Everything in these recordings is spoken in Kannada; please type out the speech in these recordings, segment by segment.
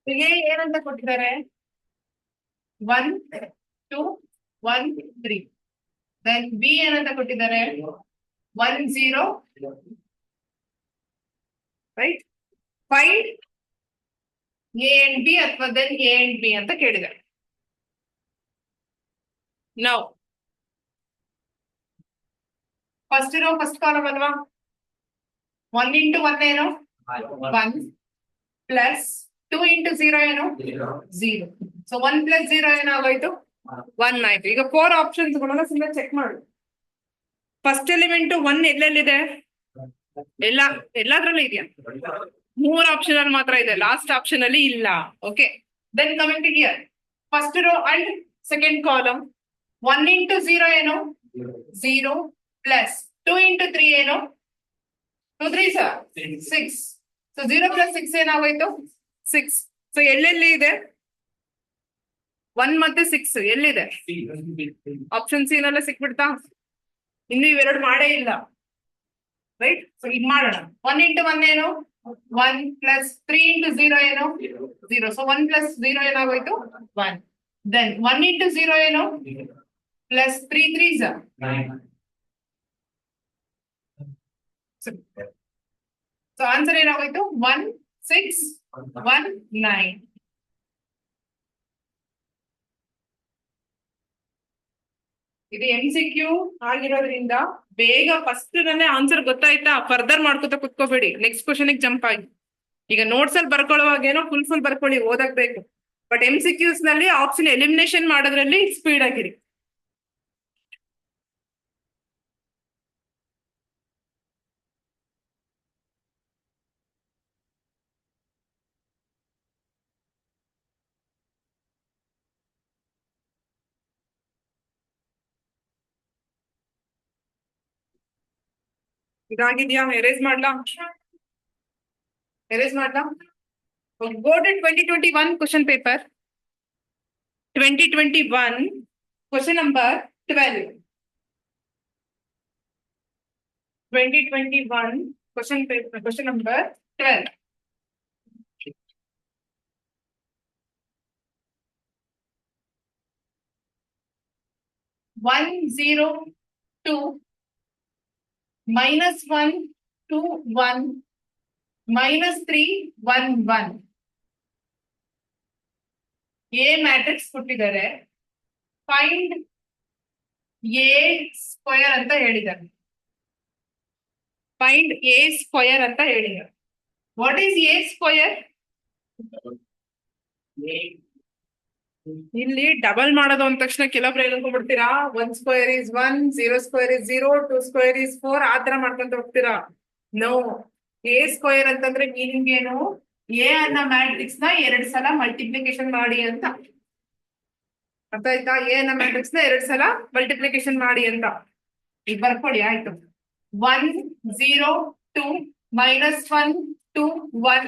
ಏನಂತ ಕೊಟ್ಟಿದ್ದಾರೆ 1 2 1 3. ದೆನ್ ಬಿ ಏನಂತ ಕೊಟ್ಟಿದ್ದಾರೆ 1 0, right. Find A and B ಅಥವಾ ದೆನ್ ಎ ಅಂಡ್ ಬಿ ಅಂತ ಕೇಳಿದ್ದಾರೆ. ನಾವು ಫಸ್ಟ್ ಇರೋ ಫಸ್ಟ್ ಕಾಲಮ್ ಅಲ್ವಾ. 1 ಇಂಟು 1 ಏನು 1 ಪ್ಲಸ್ 2 ಇಂಟು 0 ಏನು 0. ಸೊ 1 ಪ್ಲಸ್ 0 ಏನಾಗೋಯ್ತು 1 ಆಯ್ತು. ಈಗ 4 ಆಪ್ಷನ್ಸ್ ಗಳನ್ನ ಸುಮ್ಮನೆ ಚೆಕ್ ಮಾಡು. First element 1 ಎಲ್ಲೆಲ್ಲಿದೆ? ಎಲ್ಲಾದ್ರಲ್ಲೂ ಇದೆಯಾ? 3 ಆಪ್ಷನ್ ಅಲ್ಲಿ ಮಾತ್ರ ಇದೆ, ಲಾಸ್ಟ್ ಆಪ್ಷನ್ ಅಲ್ಲಿ ಇಲ್ಲ. Okay, then coming to here first row and second column. 1 into 0 ಏನು 0 ಪ್ಲಸ್ 2 ಇಂಟು 3 ಏನು 2 3 6. So 0 plus 6 ಏನಾಗೋಯ್ತು 6. ಸೊ ಎಲ್ಲೆಲ್ಲಿ ಇದೆ 1 ಮತ್ತೆ 6 ಎಲ್ಲಿದೆ? ಆಪ್ಷನ್ ಸಿ ನಲ್ಲೇ ಸಿಕ್ಬಿಡ್ತಾ? ಇನ್ನು ಇವೆರಡು ಮಾಡೇ ಇಲ್ಲ, ರೈಟ್. ಸೊ ಇದು ಮಾಡೋಣ. 1 ಇಂಟು 1 ಏನು 1 ಪ್ಲಸ್ 3 ಇಂಟು 0 ಏನು 0. So 1 plus 0 ಏನಾಗೋಯ್ತು 1. ದೆನ್ 1 ಇಂಟು 0 ಏನು ಪ್ಲಸ್ 3 3s 9. So answer ಏನಾಗೋಯ್ತು 1 6 1 9. ಇದು MCQ ಆಗಿರೋದ್ರಿಂದ ಬೇಗ ಫಸ್ಟ್ ನನ್ನೇ ಆನ್ಸರ್ ಗೊತ್ತಾಯ್ತಾ, ಫರ್ದರ್ ಮಾಡ್ಕೊತ ಕುತ್ಕೋಬೇಡಿ, ನೆಕ್ಸ್ಟ್ ಕ್ವಶನ್ ಜಂಪ್ ಆಗಿ. ಈಗ ನೋಟ್ಸ್ ಅಲ್ಲಿ ಬರ್ಕೊಳ್ಳುವಾಗೇನೋ ಫುಲ್ ಬರ್ಕೊಳ್ಳಿ, ಓದಕ್ ಬೇಕು. ಬಟ್ MCQs ನಲ್ಲಿ ಆಪ್ಷನ್ ಎಲಿಮಿನೇಷನ್ ಮಾಡೋದ್ರಲ್ಲಿ ಸ್ಪೀಡ್ ಆಗಿರಿ. ಇದಾಗಿದ್ಯಾ? ಎರೇಸ್ ಮಾಡ್ಲಾ? Go to 2021 question paper. 2021 question number 12. 2021 question paper question number 12. (102) -1 2 1 -3 1 1. A matrix ಕೊಟ್ಟಿದ್ದಾರೆ, ಫೈಂಡ್ ಎ ಸ್ಕ್ವೇರ್ ಅಂತ ಹೇಳಿದ್ದಾರೆ. ಫೈಂಡ್ ಎ ಸ್ಕ್ವೇರ್ ಅಂತ ಹೇಳಿದ್ದಾರೆ. What is A square? ಇಲ್ಲಿ ಡಬಲ್ ಮಾಡೋದು ಅಂದ ತಕ್ಷಣ ಕೆಲವೊಬ್ರು ಹೇಳ್ಕೊಂಡ್ಬಿಡ್ತೀರಾ 1 square is 1, 0 square is 0, 2 square is 4 ಆತರ ಮಾಡ್ಕೊಂತ ಹೋಗ್ತೀರಾ. ನೋ, ಎ ಸ್ಕ್ವೇರ್ ಅಂತಂದ್ರೆ ಮೀನಿಂಗ್ ಏನು? ಎ ಅನ್ನೋ ಮ್ಯಾಟ್ರಿಕ್ಸ್ ನ 2 ಸಲ ಮಲ್ಟಿಪ್ಲಿಕೇಶನ್ ಮಾಡಿ ಅಂತ ಅರ್ಥ ಆಯ್ತಾ? ಎ ಅನ್ನೋ ಮ್ಯಾಟ್ರಿಕ್ಸ್ ನ 2 ಸಲ ಮಲ್ಟಿಪ್ಲಿಕೇಶನ್ ಮಾಡಿ ಅಂತ. ಈಗ ಬರ್ಕೊಳ್ಳಿ, ಆಯ್ತು. 1 0 2 -1 2 1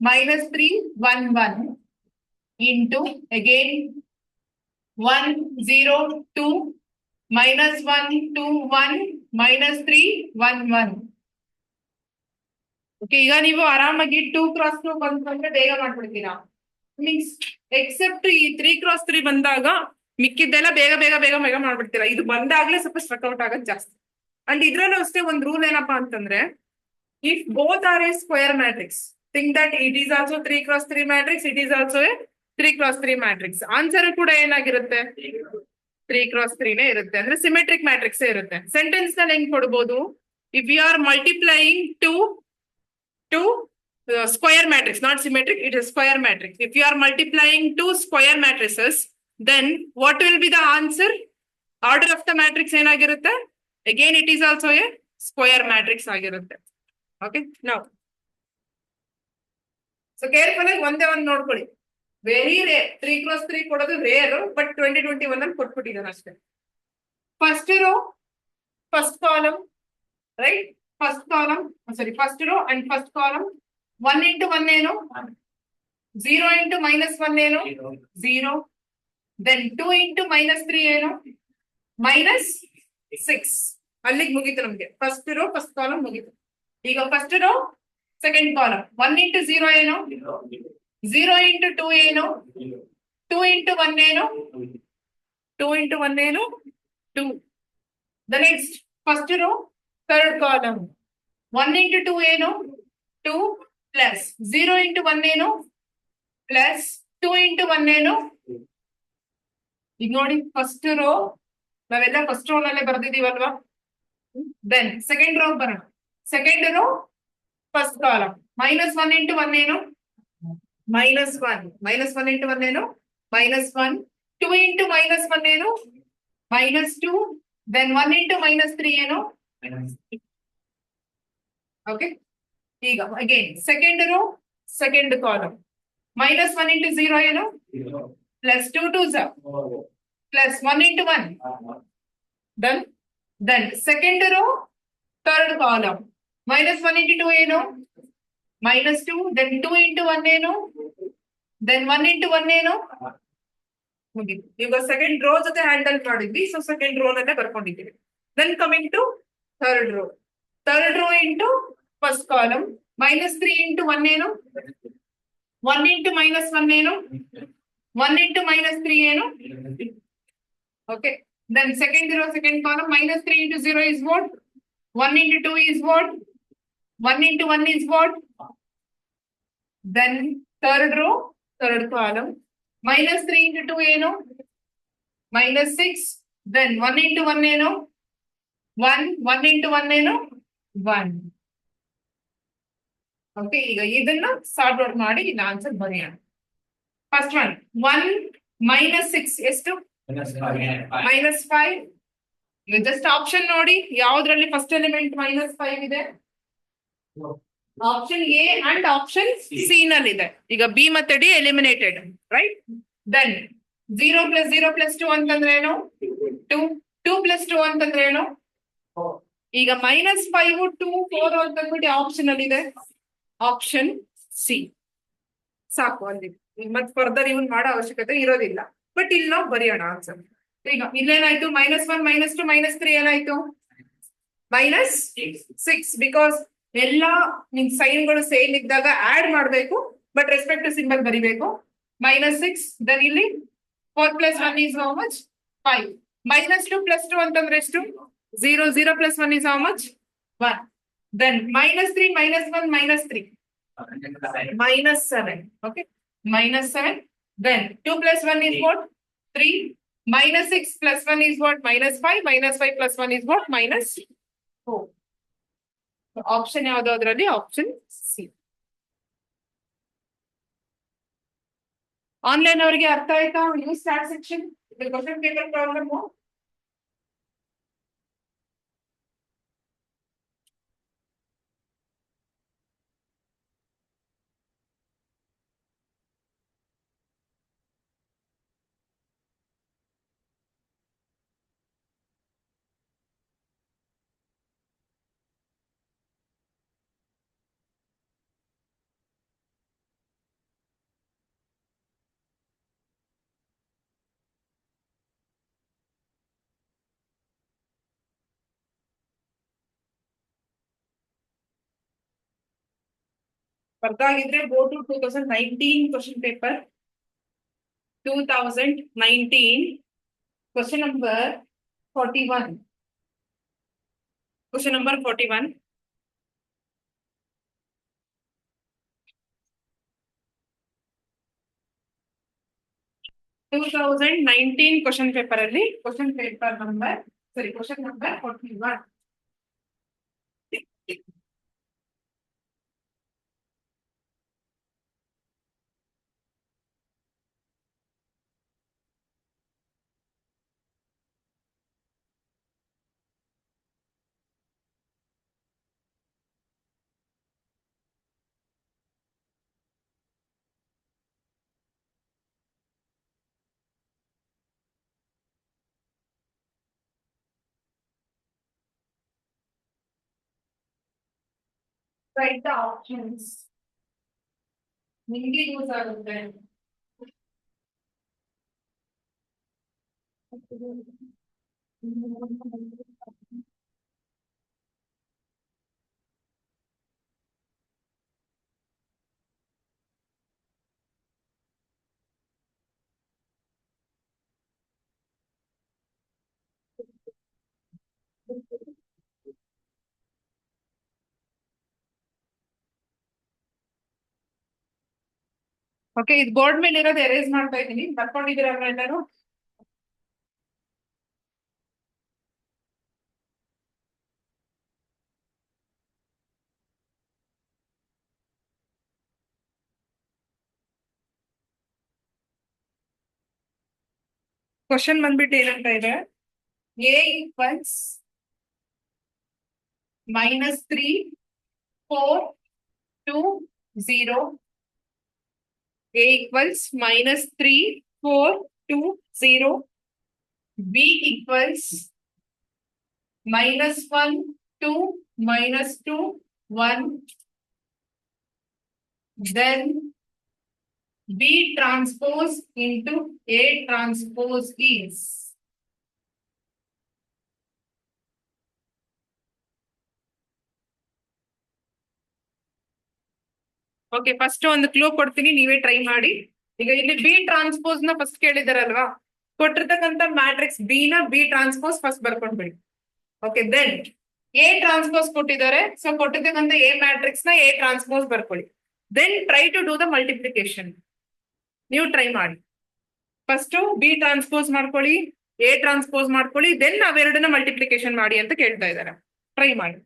-3 1 1 into again 1 0 2 -1 2 1 -3 1 1. ಓಕೆ, ಈಗ ನೀವು ಆರಾಮಾಗಿ 2 x 2 ಬಂದ್ರೆ ಬೇಗ ಮಾಡ್ಬಿಡ್ತೀರಾ. ಮೀನ್ಸ್ ಎಕ್ಸೆಪ್ಟ್ ಈ 3 x 3 ಬಂದಾಗ ಮಿಕ್ಕಿದ್ದೆಲ್ಲ ಬೇಗ ಬೇಗ ಬೇಗ ಬೇಗ ಮಾಡ್ಬಿಡ್ತೀರಾ. ಇದು ಬಂದಾಗ್ಲೇ ಸ್ವಲ್ಪ ಸ್ಟ್ರಕ್ಔಟ್ ಆಗೋದು ಜಾಸ್ತಿ. ಅಂಡ್ ಇದ್ರಲ್ಲೂ ಅಷ್ಟೇ ಒಂದು ರೂಲ್ ಏನಪ್ಪಾ ಅಂತಂದ್ರೆ, if both are A square matrix, think that it is also 3 x 3 matrix, it is also A 3 x 3 matrix. Answer ಕೂಡ ಏನಾಗಿರುತ್ತೆ 3 x 3 ನೇ ಇರುತ್ತೆ, ಅಂದ್ರೆ ಸಿಮೆಟ್ರಿಕ್ ಮ್ಯಾಟ್ರಿಕ್ಸ್ ಇರುತ್ತೆ. ಸೆಂಟೆನ್ಸ್ ನಲ್ಲಿ ಹೆಂಗ್ ಕೊಡ್ಬೋದು? If you are multiplying two square matrix, not symmetric, it is square matrix. If you are multiplying 2 square matrices, then what will be the answer? Order of the matrix ಏನಾಗಿರುತ್ತೆ? Again it is also a square matrix ಆಗಿರುತ್ತೆ. Okay, now so careful ಆಗಿ ಒಂದೇ ಒಂದು ನೋಡ್ಕೊಳ್ಳಿ. ವೆರಿ ರೇರ್ 3 x 3 ಕೊಡೋದು ರೇರ್, ಬಟ್ 2021 ಅಲ್ಲಿ ಕೊಟ್ಬಿಟ್ಟಿದ್ದಾನೆ ಅಷ್ಟೇ. First row first column, right. First column first row and first column. 1 into 1 ಏನು 0 ಇಂಟು -1 ಏನು 0. ದೆನ್ 2 ಇಂಟು -3 ಏನು -6. ಅಲ್ಲಿಗೆ ಮುಗೀತು ನಮ್ಗೆ ಫಸ್ಟ್ ರೋ ಫಸ್ಟ್ ಕಾಲಮ್ ಮುಗೀತು. ಈಗ first row second column. 1 into 0 ಏನು 0 into 2 ಏನು? 2 into 1 ಏನು? 2 into 1 ಏನು? 2. The next, first row, third column. 1 into 2 ಏನು? 2 plus 0 into 1 ಏನು? plus 2 into 1 ಏನು? ಈಗ ನೋಡಿ ಫಸ್ಟ್ ರೋ ನಾವೆಲ್ಲ ಫಸ್ಟ್ ರೋ ನಲ್ಲೇ ಬರ್ದಿದೀವಲ್ವಾ. ದೆನ್ ಸೆಕೆಂಡ್ ರೋ ಬರೋಣ. Second row first column -1 into 1 ಏನು? -1. -1 into 1 ಏನು? -1. 2 into -1 ಏನು? -2. Then 1 into -3 ಏನು? ಓಕೆ. ಈಗ again second row second column -1 into 0 ಏನು? plus 2 2s plus 1 into 1. Then second row third column -1 into 2 ಏನು? -2. Then 2 into 1 ಏನು? Then 1 into 1 ಏನು? ಮುಗಿತು. ಈಗ ಸೆಕೆಂಡ್ ರೋ ಜೊತೆ ಹ್ಯಾಂಡಲ್ ಮಾಡಿದ್ವಿ, ಸೊ ಸೆಕೆಂಡ್ ರೋ ನಲ್ಲೇ ಬರ್ಕೊಂಡಿದ್ದೀವಿ. Then coming to third row into first column -3 into 1 ಏನು? 1 into -1 ಏನು? 1 into -3 ಏನು? Okay. Then second row, second column, -3 into 0 is what? 1 into 2 is what? 1 into 1 is what? Then third row, third column, -3 into 2 ಏನು? -6. Then 1 into 1 ಏನು? 1. 1 into 1 ಏನು? 1. Okay, ಈಗ ಇದನ್ನ ಸಾರ್ಟ್ ಔಟ್ ಮಾಡಿ ಇದು ಆನ್ಸರ್ ಬರೆಯೋಣ. ಫಸ್ಟ್ ಒನ್ 1 -6 ಎಷ್ಟು? -5. ಈಗ ಜಸ್ಟ್ ಆಪ್ಷನ್ ನೋಡಿ ಯಾವ್ದ್ರಲ್ಲಿ ಫಸ್ಟ್ ಎಲಿಮೆಂಟ್ -5 ಇದೆ? Option A and option C ನಲ್ಲಿ ಇದೆ. ಈಗ ಬಿ ಮತ್ತೆ ಡಿ ಎಲಿಮಿನೇಟೆಡ್, ರೈಟ್? ದೆನ್ 0 + 0 + 2 ಅಂತಂದ್ರೆ ಏನು? 2. 2 + 2 ಅಂತಂದ್ರೆ ಏನು? ಈಗ -5 2 4 ಅಂತಂದ್ಬಿಟ್ಟು ಆಪ್ಷನ್ ಅಲ್ಲಿ ಇದೆ, ಆಪ್ಷನ್ ಸಿ. ಸಾಕು ಅಲ್ಲಿ ಮತ್ತೆ ಫರ್ದರ್ ಇವನ್ ಮಾಡೋ ಅವಶ್ಯಕತೆ ಇರೋದಿಲ್ಲ. ಬಟ್ ಇಲ್ಲಿ ನಾವು ಬರೆಯೋಣ ಆನ್ಸರ್. ಈಗ ಇಲ್ಲೇನಾಯ್ತು? -1 -2 -3 ಏನಾಯ್ತು? -6. ಬಿಕಾಸ್ ಎಲ್ಲ ನಿಮ್ ಸೈನ್ಗಳು ಸೇಮ್ ಇದ್ದಾಗ ಆಡ್ ಮಾಡ್ಬೇಕು, ಬಟ್ ರೆಸ್ಪೆಕ್ಟ್ ಸಿಂಬಲ್ ಬರಿಬೇಕು. -6. ದೆನ್ ಇಲ್ಲಿ 4 + 1 is how much? 5. -2 + 2 ಅಂತಂದ್ರೆ ಎಷ್ಟು? 0. 0 + 1 is how much? 1. Then -3 -1 -3 -7. Okay, -7. Then 2 + 1 is what? 3. -6 + 1 is what? -5. -5 + 1 is what? -4. Option ಯಾವ್ದು ಅದರಲ್ಲಿ? Option C. ಆನ್ಲೈನ್ ಅವರಿಗೆ ಅರ್ಥ ಆಯ್ತಾ? New start section question paper problem. ಅರ್ಥ ಆಗಿದ್ರೆ go to 2019 question paper. 2019 question number 41. Question number 41. 2019 question paper ಅಲ್ಲಿ question paper number question number 41. Write the options. ನಿಮಗೆ ಯೂಸ್ ಆಗುತ್ತೆ. ಓಕೆ, ಇದು ಬೋರ್ಡ್ ಮೇಲೆ ಇರೋದು ಎರೇಸ್ ಮಾಡ್ತಾ ಇದ್ದೀನಿ. ಬರ್ಕೊಂಡಿದ್ದೀರಾ ಎಲ್ಲರೂ? ಕ್ವಶನ್ ಬಂದ್ಬಿಟ್ಟು ಏನಂತ ಇದೆ, A equals -3, 4, 2, 0. A equals -3, 4, 2, 0. B equals -1, 2, -2, 1. Then B transpose into A transpose is. Okay, first ಒಂದು ಕ್ಲೂ ಕೊಡ್ತೀನಿ, ನೀವೇ ಟ್ರೈ ಮಾಡಿ. ಈಗ ಇಲ್ಲಿ ಬಿ ಟ್ರಾನ್ಸ್ಪೋಸ್ ನ ಫಸ್ಟ್ ಕೇಳಿದಾರಲ್ವಾ, ಕೊಟ್ಟಿರ್ತಕ್ಕಂಥ ಮ್ಯಾಟ್ರಿಕ್ಸ್ ಬಿ ನ ಬಿ ಟ್ರಾನ್ಸ್ಪೋಸ್ ಫಸ್ಟ್ ಬರ್ಕೊಂಡ್ಬಿಡಿ. ಓಕೆ, ದೆನ್ ಎ ಟ್ರಾನ್ಸ್ಪೋಸ್ ಕೊಟ್ಟಿದ್ದಾರೆ, ಸೊ ಕೊಟ್ಟಿರ್ತಕ್ಕಂಥ ಎ ಮ್ಯಾಟ್ರಿಕ್ಸ್ ನ ಎ ಟ್ರಾನ್ಸ್ಪೋಸ್ ಬರ್ಕೊಳ್ಳಿ. Then try to do the multiplication. ನೀವು ಟ್ರೈ ಮಾಡಿ. ಫಸ್ಟ್ ಬಿ ಟ್ರಾನ್ಸ್ಪೋಸ್ ಮಾಡ್ಕೊಳ್ಳಿ, ಎ ಟ್ರಾನ್ಸ್ಪೋಸ್ ಮಾಡ್ಕೊಳ್ಳಿ, ದೆನ್ ಅವೆರಡನ್ನ ಮಲ್ಟಿಪ್ಲಿಕೇಶನ್ ಮಾಡಿ ಅಂತ ಕೇಳ್ತಾ ಇದ್ದಾರೆ. ಟ್ರೈ ಮಾಡಿ.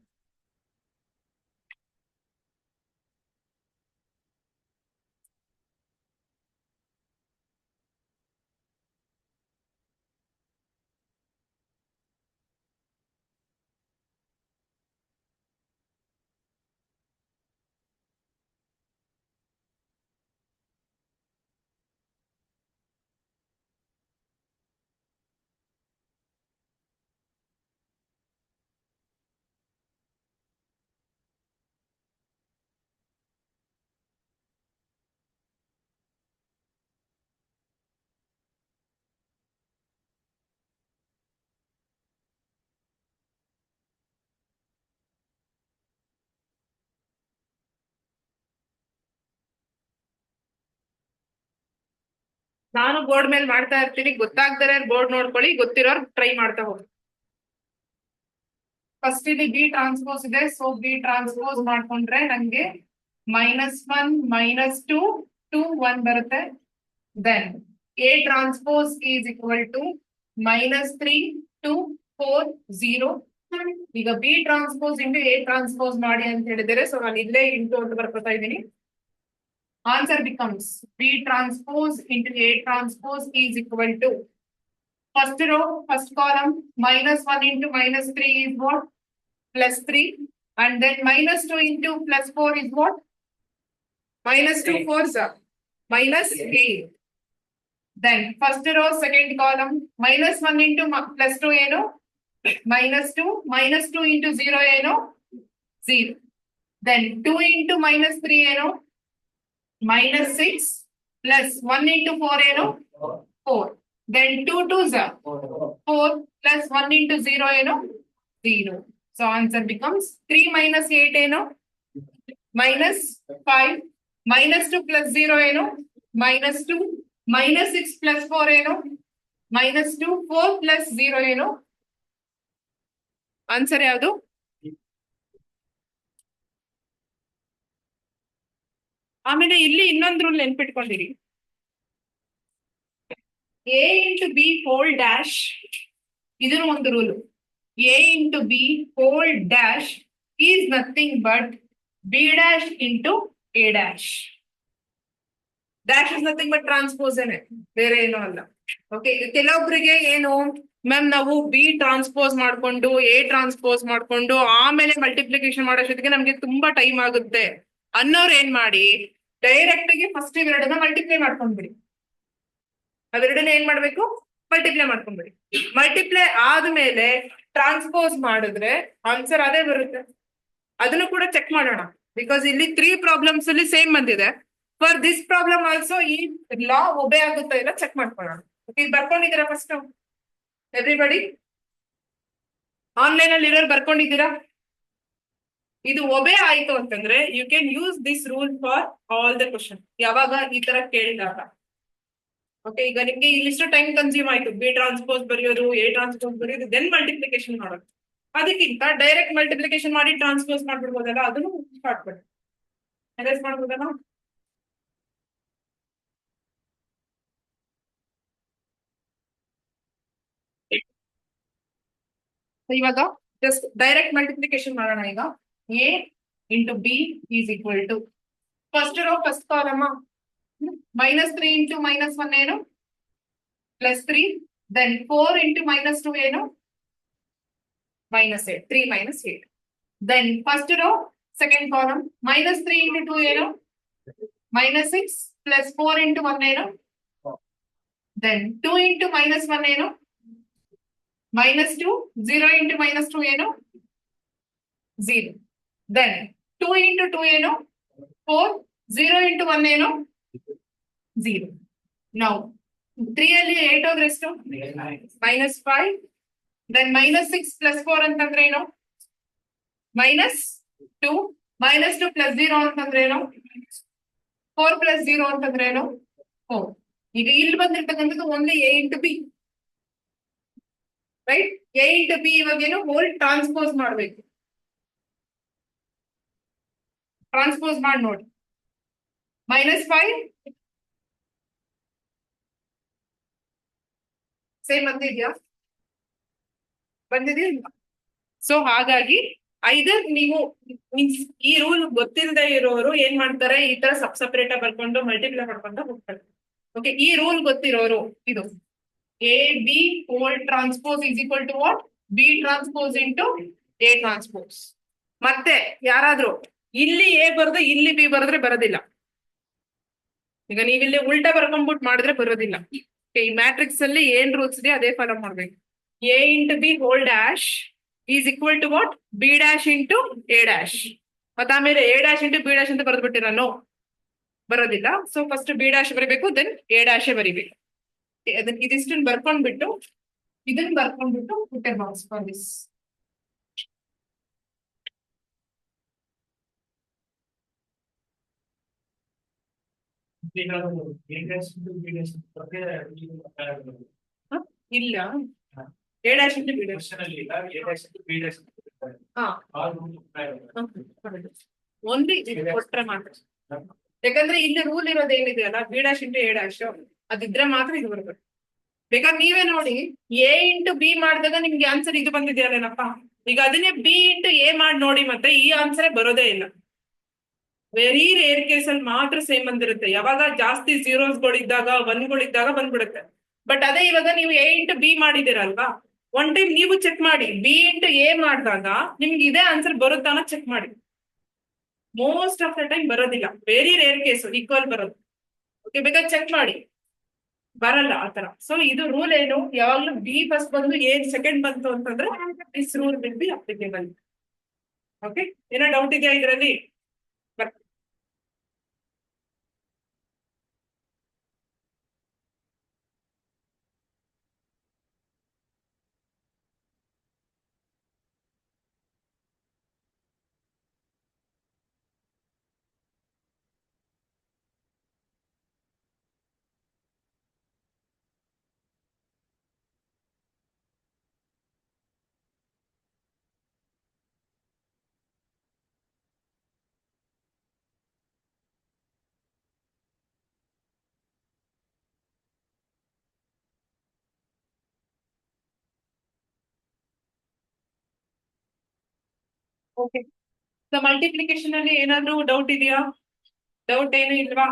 ನಾನು ಬೋರ್ಡ್ ಮೇಲೆ ಮಾಡ್ತಾ ಇರ್ತೀನಿ, ಗೊತ್ತಾಗ್ದರೆ ಬೋರ್ಡ್ ನೋಡ್ಕೊಳ್ಳಿ, ಗೊತ್ತಿರೋರು ಟ್ರೈ ಮಾಡ್ತಾ ಹೋಗಿ. ಫಸ್ಟ್ ಇಲ್ಲಿ ಬಿ ಟ್ರಾನ್ಸ್ಪೋಸ್ ಇದೆ, ಸೊ ಬಿ ಟ್ರಾನ್ಸ್ಪೋಸ್ ಮಾಡ್ಕೊಂಡ್ರೆ ನಂಗೆ -1, -2, 2, 1 ಬರುತ್ತೆ. Then A transpose is equal to -3, 2, 4, 0. ಈಗ B transpose into A transpose ಮಾಡಿ ಅಂತ ಹೇಳಿದರೆ, ಸೊ ನಾನು ಇಲ್ಲೇ ಇಂಟು ಅಂತ ಬರ್ಕೊತಾ ಇದ್ದೀನಿ. Answer becomes B transpose into A transpose is equal to, first row, first column, -1 into -3 is what? +3. And then -2 into +4 is what? -2 4s are -8. Then first row, second column, -1 into +2 ಏನು? -2. -2 into 0 ಏನು? 0. Then 2 into -3 ಏನು? -6 plus 1 into 4 ಏನು? 4. Then 2 2s are 4 plus 1 into 0 ಏನು? 0. So answer becomes 3 minus 8 ಏನು? -5. -2 plus 0 ಏನು? -2. -6 plus 4 ಏನು? -2. 4 plus 0 ಏನು? ಆನ್ಸರ್ ಯಾವುದು? ಆಮೇಲೆ ಇಲ್ಲಿ ಇನ್ನೊಂದು ರೂಲ್ ನೆನ್ಪಿಟ್ಕೊಂಡಿರಿ, A into B whole dash, ಇದನ್ನು ಒಂದು rule. A into B whole dash is nothing but B dash into A dash. Dash is nothing but transpose ಏನೆ, ಬೇರೆ ಏನೋ ಅಲ್ಲ. ಓಕೆ, ಕೆಲವೊಬ್ಬರಿಗೆ ಏನು ಮ್ಯಾಮ್ ನಾವು ಬಿ ಟ್ರಾನ್ಸ್ಪೋಸ್ ಮಾಡ್ಕೊಂಡು ಎ ಟ್ರಾನ್ಸ್ಪೋಸ್ ಮಾಡ್ಕೊಂಡು ಆಮೇಲೆ ಮಲ್ಟಿಪ್ಲಿಕೇಶನ್ ಮಾಡೋಷ್ಟೊತ್ತಿಗೆ ನಮ್ಗೆ ತುಂಬಾ ಟೈಮ್ ಆಗುತ್ತೆ ಅನ್ನೋರು ಏನ್ ಮಾಡಿ, ಡೈರೆಕ್ಟ್ ಆಗಿ ಫಸ್ಟ್ ಇವೆರಡನ್ನ ಮಲ್ಟಿಪ್ಲೈ ಮಾಡ್ಕೊಂಡ್ಬಿಡಿ. ಅವೆರಡನ್ನ ಏನ್ ಮಾಡ್ಬೇಕು? ಮಲ್ಟಿಪ್ಲೈ ಮಾಡ್ಕೊಂಡ್ಬಿಡಿ. ಮಲ್ಟಿಪ್ಲೈ ಆದ್ಮೇಲೆ ಟ್ರಾನ್ಸ್ಪೋಸ್ ಮಾಡಿದ್ರೆ ಆನ್ಸರ್ ಅದೇ ಬರುತ್ತೆ. ಅದನ್ನು ಕೂಡ ಚೆಕ್ ಮಾಡೋಣ, ಬಿಕಾಸ್ ಇಲ್ಲಿ 3 ಪ್ರಾಬ್ಲಮ್ಸ್ ಅಲ್ಲಿ ಸೇಮ್ ಬಂದಿದೆ. ಫಾರ್ ದಿಸ್ ಪ್ರಾಬ್ಲಮ್ ಆಲ್ಸೋ ಈ ಲಾ ಒಬೆ ಆಗುತ್ತಾ ಇಲ್ಲ ಚೆಕ್ ಮಾಡ್ಕೊಳ್ಳೋಣ. ಈಗ ಬರ್ಕೊಂಡಿದ್ದೀರಾ ಫಸ್ಟ್ ಎವ್ರಿಬಡಿ? ಆನ್ಲೈನ್ ಅಲ್ಲಿ ಇರೋರು ಬರ್ಕೊಂಡಿದ್ದೀರಾ? ಇದು ಒಬೆ ಆಯ್ತು ಅಂತಂದ್ರೆ you can use this rule for all the question, ಯಾವಾಗ ಈ ತರ ಕೇಳಿದಾಗ. ಓಕೆ, ಈಗ ನಿಮ್ಗೆ ಇಲ್ಲಿಷ್ಟು ಟೈಮ್ ಕನ್ಸ್ಯೂಮ್ ಆಯ್ತು, ಬಿ ಟ್ರಾನ್ಸ್ಪೋಸ್ ಬರೆಯೋದು, ಎ ಟ್ರಾನ್ಸ್ಪೋಸ್ ಬರೆಯೋದು, ದೆನ್ ಮಲ್ಟಿಪ್ಲಿಕೇಶನ್ ಮಾಡೋದು. ಅದಕ್ಕಿಂತ ಡೈರೆಕ್ಟ್ ಮಲ್ಟಿಪ್ಲಿಕೇಶನ್ ಮಾಡಿ ಟ್ರಾನ್ಸ್ಪೋಸ್ ಮಾಡ್ಬಿಡ್ಬೋದಲ್ಲ, ಅದನ್ನು ಸ್ಟಾರ್ಟ್ ಮಾಡಿ ಮಾಡ್ಬೋದಲ್ಲ. ಇವಾಗ ಜಸ್ಟ್ ಡೈರೆಕ್ಟ್ ಮಲ್ಟಿಪ್ಲಿಕೇಶನ್ ಮಾಡೋಣ ಈಗ. A into B is equal to first row first column -3 into -1 ಏನು +3, ದೆನ್ 4 ಇಂಟು -2 ಏನು -8, 3 -8, then first row second column -3 into 2 ಏನು -6, +4 ಇಂಟು 1 ಏನು, ದೆನ್ 2 ಇಂಟು -1 ಏನು -2, 0 ಇಂಟು -2 ಏನು 0, ದೆನ್ 2 ಇಂಟು 2 ಏನು 4, 0 ಇಂಟು 1 ಏನು 0. ನೌ 3 ಅಲ್ಲಿ 8 ಹೋದ್ರೆ ಎಷ್ಟು -5, ದೆನ್ -6 +4 ಅಂತಂದ್ರೆ ಏನು -2, -2 +0 ಅಂತಂದ್ರೆ ಏನು 4 +0 ಅಂತಂದ್ರೆ ಏನು 4. ಈಗ ಇಲ್ಲಿ ಬಂದಿರ್ತಕ್ಕಂಥದ್ದು only A into B, right. A into B ಇವಾಗ ಏನು ಹೋಲ್ ಟ್ರಾನ್ಸ್ಪೋಸ್ ಮಾಡ್ಬೇಕು. ಟ್ರಾನ್ಸ್ಪೋಸ್ ಮಾಡಿ ನೋಡಿ. -5 ಸೇಮ್ ಬಂದಿದ್ಯಾ, ಬಂದಿದೆಯಾ? ಸೊ ಹಾಗಾಗಿ ಐದರ್ ನೀವು ಮೀನ್ಸ್ ಈ ರೂಲ್ ಗೊತ್ತಿಲ್ಲದೆ ಇರೋರು ಏನ್ ಮಾಡ್ತಾರೆ, ಈ ತರ ಸಪ್ರೇಟ್ ಆಗಿ ಬರ್ಕೊಂಡು ಮಲ್ಟಿಪ್ಲೈ ಮಾಡ್ಕೊಂಡು ಹೋಗ್ತಾರೆ. ಓಕೆ, ಈ ರೂಲ್ ಗೊತ್ತಿರೋರು ಇದು A B whole transpose is equal to what B transpose into A transpose. ಮತ್ತೆ ಯಾರಾದ್ರೂ ಇಲ್ಲಿ ಎ ಬರೆದು ಇಲ್ಲಿ ಬಿ ಬರೆದ್ರೆ ಬರೋದಿಲ್ಲ. ಈಗ ನೀವು ಇಲ್ಲಿ ಉಲ್ಟಾ ಬರ್ಕೊಂಡ್ಬಿಟ್ಟು ಮಾಡಿದ್ರೆ ಬರೋದಿಲ್ಲ. ಈ ಮ್ಯಾಟ್ರಿಕ್ಸ್ ಅಲ್ಲಿ ಏನ್ ರೂಲ್ಸ್ ಇದೆ ಅದೇ ಫಾಲೋ ಮಾಡ್ಬೇಕು. A into B whole dash is equal to what B dash into A dash. ಮತ್ತೆ ಆಮೇಲೆ A dash into B dash ಅಂತ ಬರೆದ್ಬಿಟ್ಟಿರ, ನೋ ಬರೋದಿಲ್ಲ. ಸೊ ಫಸ್ಟ್ ಬಿ ಡ್ಯಾಶ್ ಬರೀಬೇಕು, ದೆನ್ ಎ ಡ್ಯಾಶ್ ಬರೀಬೇಕು. ಅದನ್ನ ಇದಿಷ್ಟನ್ನ ಬರ್ಕೊಂಡ್ಬಿಟ್ಟು ಇದನ್ನ ಬರ್ಕೊಂಡ್ಬಿಟ್ಟು put a box for this. ಇಲ್ಲ A dash into B dash ಒಂದೇ ಕೊಟ್ರೆ ಮಾತ್ರ. ಯಾಕಂದ್ರೆ ಇಲ್ಲಿ ರೂಲ್ ಇರೋದು ಏನಿದೆ ಅಲ್ಲ, B dash into A dash ಅದಿದ್ರೆ ಮಾತ್ರ ಇದು ಬರ್ಬೇಕು. ಬೇಕಾದ್ರೆ ನೀವೇ ನೋಡಿ, ಎ ಇಂಟು ಬಿ ಮಾಡಿದಾಗ ನಿಮ್ಗೆ ಆನ್ಸರ್ ಇದು ಬಂದಿದೆಯಲ್ಲೇನಪ್ಪ. ಈಗ ಅದನ್ನೇ ಬಿ ಇಂಟು ಎ ಮಾಡಿ ನೋಡಿ, ಮತ್ತೆ ಈ ಆನ್ಸರೇ ಬರೋದೇ ಇಲ್ಲ. ವೆರಿ ರೇರ್ ಕೇಸ್ ಅಲ್ಲಿ ಮಾತ್ರ ಸೇಮ್ ಬಂದಿರುತ್ತೆ. ಯಾವಾಗ ಜಾಸ್ತಿ ಝೀರೋಸ್ಗಳಿದ್ದಾಗ 1ಗಳಿದ್ದಾಗ ಬಂದ್ಬಿಡುತ್ತೆ. ಬಟ್ ಅದೇ ಇವಾಗ ನೀವು ಎ ಇಂಟು ಬಿ ಮಾಡಿದಿರಲ್ವಾ, ಒನ್ ಟೈಮ್ ನೀವು ಚೆಕ್ ಮಾಡಿ, ಬಿ ಇಂಟು ಎ ಮಾಡಿದಾಗ ನಿಮ್ಗೆ ಇದೇ ಆನ್ಸರ್ ಬರುತ್ತಾ ಅನ್ನೋ ಚೆಕ್ ಮಾಡಿ. ಮೋಸ್ಟ್ ಆಫ್ ದ ಟೈಮ್ ಬರೋದಿಲ್ಲ, ವೆರಿ ರೇರ್ ಕೇಸ್ ಈಕ್ವಲ್ ಬರೋದು. ಓಕೆ, ಬೇಕಾದ್ರೆ ಚೆಕ್ ಮಾಡಿ, ಬರಲ್ಲ ಆತರ. ಸೊ ಇದು ರೂಲ್ ಏನು, ಯಾವಾಗ್ಲೂ ಬಿ ಫಸ್ಟ್ ಬಂದು ಎ ಸೆಕೆಂಡ್ ಬಂತು ಅಂತಂದ್ರೆ this rule will be applicable. Okay, ಏನೋ ಡೌಟ್ ಇದೆಯಾ ಇದರಲ್ಲಿ? ಓಕೆ, ಮಲ್ಟಿಪ್ಲಿಕೇಶನ್ ಅಲ್ಲಿ ಏನಾದ್ರೂ ಡೌಟ್ ಇದೆಯಾ? ಡೌಟ್ ಏನು ಇಲ್ವಾ?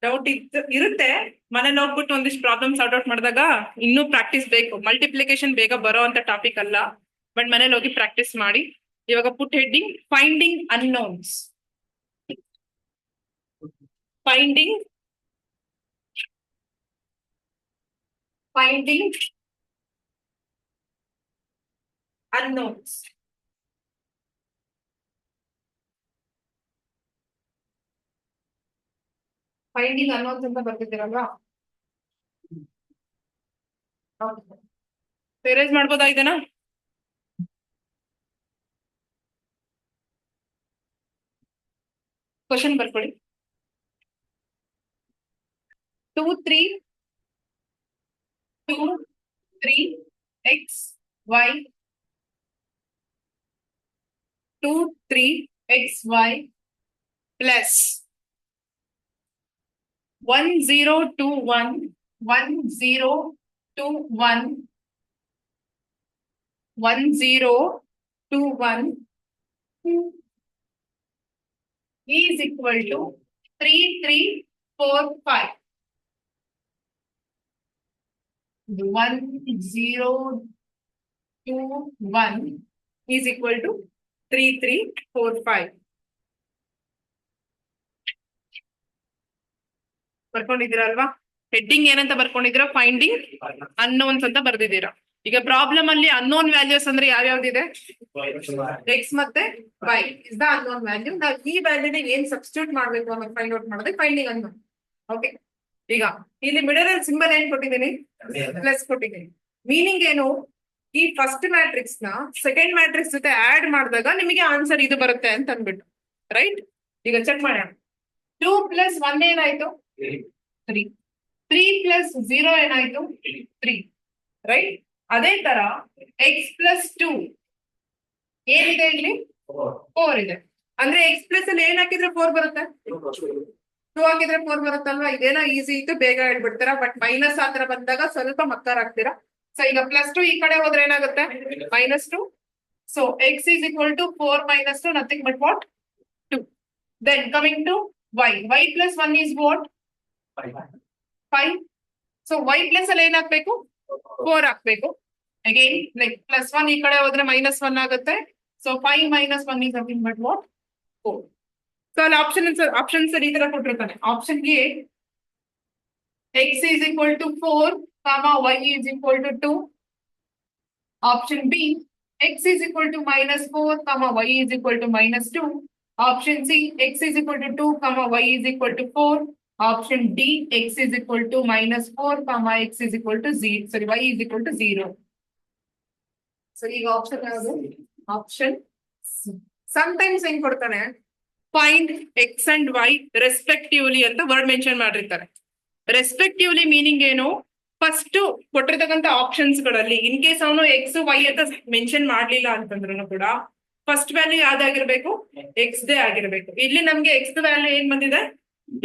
ಡೌಟ್ ಇರುತ್ತೆ, ಮನೇಲಿ ಹೋಗ್ಬಿಟ್ಟು ಒಂದಿಷ್ಟು ಪ್ರಾಬ್ಲಮ್ ಸಾರ್ಟ್ ಔಟ್ ಮಾಡಿದಾಗ ಇನ್ನೂ ಪ್ರಾಕ್ಟೀಸ್ ಬೇಕು. ಮಲ್ಟಿಪ್ಲಿಕೇಶನ್ ಬೇಗ ಬರೋ ಅಂತ ಟಾಪಿಕ್ ಅಲ್ಲ, ಬಟ್ ಮನೇಲಿ ಹೋಗಿ ಪ್ರಾಕ್ಟೀಸ್ ಮಾಡಿ. ಇವಾಗ put heading finding unknowns. Finding unknowns. Finding unknowns ಅಂತ ಬರ್ತಿದ್ದೀರಲ್ವಾ, ಪೇರೇಜ್ ಮಾಡ್ಬೋದಾ ಇದನ್ನ? ಕ್ವಶನ್ ಬರ್ಕೊಳ್ಳಿ. 2 3 x y 2 3 x y plus 1 0 2 1 1 0 2 1 1 0 2 1 is equal to 3 3 4 5. 1 0 2 1 is equal to 3 3 4 5. ಬರ್ಕೊಂಡಿದ್ದೀರಾ ಅಲ್ವಾ? ಹೆಡ್ಡಿಂಗ್ ಏನಂತ ಬರ್ಕೊಂಡಿದ್ದೀರಾ? ಫೈಂಡಿಂಗ್ ಅನ್ನೋನ್ಸ್ ಅಂತ ಬರ್ದಿದ್ದೀರಾ. ಈಗ ಪ್ರಾಬ್ಲಮ್ ಅಲ್ಲಿ ಅನ್ನೋನ್ ವ್ಯಾಲ್ಯೂಸ್ ಅಂದ್ರೆ ಯಾವ್ಯಾವ್ದಿದೆ? ಎಕ್ಸ್ ಮತ್ತೆ Y is the unknown value. ನಾವು ಈ ವ್ಯಾಲ್ಯೂನ ಏನ್ ಸಬ್ಸ್ಟಿಟ್ಯೂಟ್ ಮಾಡ್ಬೇಕು ಅನ್ನೋದು ಫೈಂಡ್ ಔಟ್ ಮಾಡೋದೇ ಫೈಂಡಿಂಗ್ ಅನ್ನೋನ್. ಓಕೆ, ಈಗ ಇಲ್ಲಿ ಮಿಡಲ್ ಸಿಂಬಲ್ ಏನ್ ಕೊಟ್ಟಿದ್ದೀನಿ? ಪ್ಲಸ್ ಕೊಟ್ಟಿದ್ದೀನಿ. ಮೀನಿಂಗ್ ಏನು? ಈ ಫಸ್ಟ್ ಮ್ಯಾಟ್ರಿಕ್ಸ್ ನ ಸೆಕೆಂಡ್ ಮ್ಯಾಟ್ರಿಕ್ಸ್ ಜೊತೆ ಆಡ್ ಮಾಡಿದಾಗ ನಿಮಗೆ ಆನ್ಸರ್ ಇದು ಬರುತ್ತೆ ಅಂತ ಅಂದ್ಬಿಟ್ಟು, ರೈಟ್? ಈಗ ಚೆಕ್ ಮಾಡೋಣ. 2 ಪ್ಲಸ್ 1 ಏನಾಯ್ತು? 3. 3 ಪ್ಲಸ್ 0 ಏನಾಯ್ತು? 3, ರೈಟ್? ಅದೇ ತರ ಎಕ್ಸ್ ಪ್ಲಸ್ 2 ಏನಿದೆ ಇಲ್ಲಿ? 4 ಇದೆ. ಅಂದ್ರೆ ಎಕ್ಸ್ ಪ್ಲಸ್ ಅಲ್ಲಿ ಏನ್ ಹಾಕಿದ್ರೆ 4 ಬರುತ್ತೆ? 2 ಹಾಕಿದ್ರೆ 4 ಬರುತ್ತಲ್ವಾ? ಇದೇನೋ ಈಸಿ ಇತ್ತು, ಬೇಗ ಹೇಳ್ಬಿಡ್ತೀರಾ. ಬಟ್ ಮೈನಸ್ ಆತರ ಬಂದಾಗ ಸ್ವಲ್ಪ ಮಕ್ಕರ್ ಆಗ್ತೀರಾ. ಸೊ ಈಗ ಪ್ಲಸ್ 2 ಈ ಕಡೆ ಹೋದ್ರೆ ಏನಾಗುತ್ತೆ? -2. So X is equal to 4 - 2, nothing but what? 2. Then coming to Y. Y plus 1 is what? 5. So Y plus ಅಲ್ಲಿ ಏನ್ ಹಾಕ್ಬೇಕು? 4 ಹಾಕ್ಬೇಕು. ಅಗೇನ್ ಲೈಕ್ +1 ಈ ಕಡೆ ಹೋದ್ರೆ -1 ಆಗುತ್ತೆ. So 5 - 1 is nothing but what? 4. So ಅಲ್ಲಿ ಆಪ್ಷನ್ಸ್ ಈ ತರ ಕೊಟ್ಟಿರ್ತಾನೆ. Option A x is equal to 4, y is equal to 2. Option B x is equal to -4, y is equal to -2. Option C x is equal to 2, y is equal to 4. Option D x is equal to -4, x is equal to 0. Sorry, y is equal to 0. So ಈಗ ಆಪ್ಷನ್ ಯಾವುದು? ಆಪ್ಷನ್ ಸಮ್ಟೈಮ್ಸ್ ಹೆಂಗ್ ಕೊಡ್ತಾನೆ? Find X and Y respectively ಅಂತ ವರ್ಡ್ ಮೆನ್ಷನ್ ಮಾಡಿರ್ತಾರೆ. ರೆಸ್ಪೆಕ್ಟಿವ್ಲಿ ಮೀನಿಂಗ್ ಏನು? ಫಸ್ಟ್ ಕೊಟ್ಟಿರ್ತಕ್ಕಂಥ ಆಪ್ಷನ್ಸ್ ಗಳಲ್ಲಿ ಇನ್ ಕೇಸ್ ಅವನು ಎಕ್ಸ್ ವೈ ಅಂತ ಮೆನ್ಷನ್ ಮಾಡ್ಲಿಲ್ಲ ಅಂತಂದ್ರೂ ಕೂಡ ಫಸ್ಟ್ ವ್ಯಾಲ್ಯೂ ಯಾವ್ದಾಗಿರ್ಬೇಕು? ಎಕ್ಸ್ ದೇ ಆಗಿರ್ಬೇಕು. ಇಲ್ಲಿ ನಮ್ಗೆ ಎಕ್ಸ್ ವ್ಯಾಲ್ಯೂ ಏನ್ ಬಂದಿದೆ?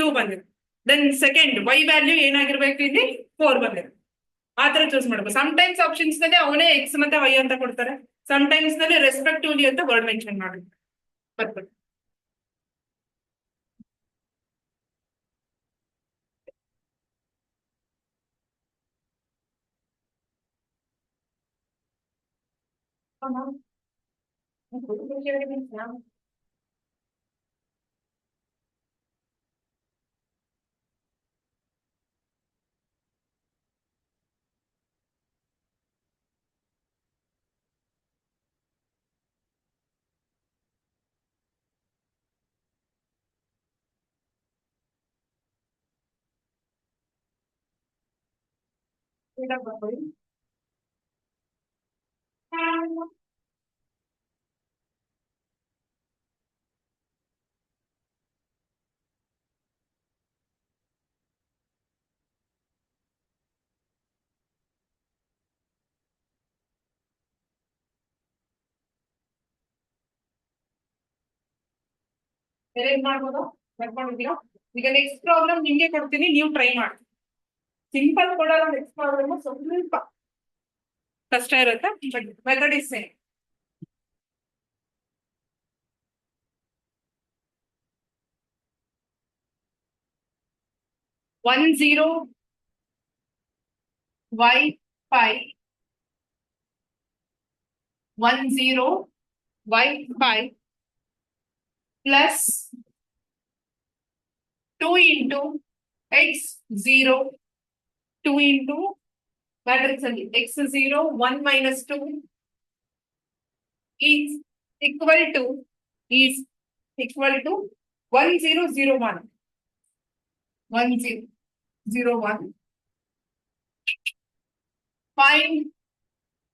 2 ಬಂದಿದೆ. ದೆನ್ ಸೆಕೆಂಡ್ ವೈ ವ್ಯಾಲ್ಯೂ ಏನಾಗಿರ್ಬೇಕು? ಇಲ್ಲಿ 4 ಬಂದಿದೆ. ಆತರ ಚೂಸ್ ಮಾಡ್ಬೇಕು. ಟೈಮ್ಸ್ ಆಪ್ಷನ್ಸ್ ನಲ್ಲಿ ಅವನೇ ಎಕ್ಸ್ ಮತ್ತೆ ವೈ ಅಂತ ಕೊಡ್ತಾರೆ. ಟೈಮ್ಸ್ ನಲ್ಲಿ ರೆಸ್ಪೆಕ್ಟಿವ್ಲಿ ಅಂತ ವರ್ಡ್ ಮೆನ್ಷನ್ ಮಾಡಿರ್ತಾರೆ. ಬರ್ಬೇಕು. ಏನ್ ಮಾಡ್ಬೋದು? ಬರ್ಕೊಂಡಿದ್ದೀರಾ? ಈಗ ನೆಕ್ಸ್ಟ್ ಪ್ರಾಬ್ಲಮ್ ನಿಮ್ಗೆ ಕೊಡ್ತೀನಿ, ನೀವು ಟ್ರೈ ಮಾಡಿ. ಸಿಂಪಲ್ ಕೊಡೋಲ್ಲ. ನೆಕ್ಸ್ಟ್ ಪ್ರಾಬ್ಲಮ್ ಸ್ವಲ್ಪ ಕಷ್ಟ ಇರುತ್ತೆ, but method is same. One zero y 5, 1 0 y 5 plus 2 into x 0, 2 into matrix x 0 1 minus 2 is equal to 1 0 0 1. 1 0 0 1. Find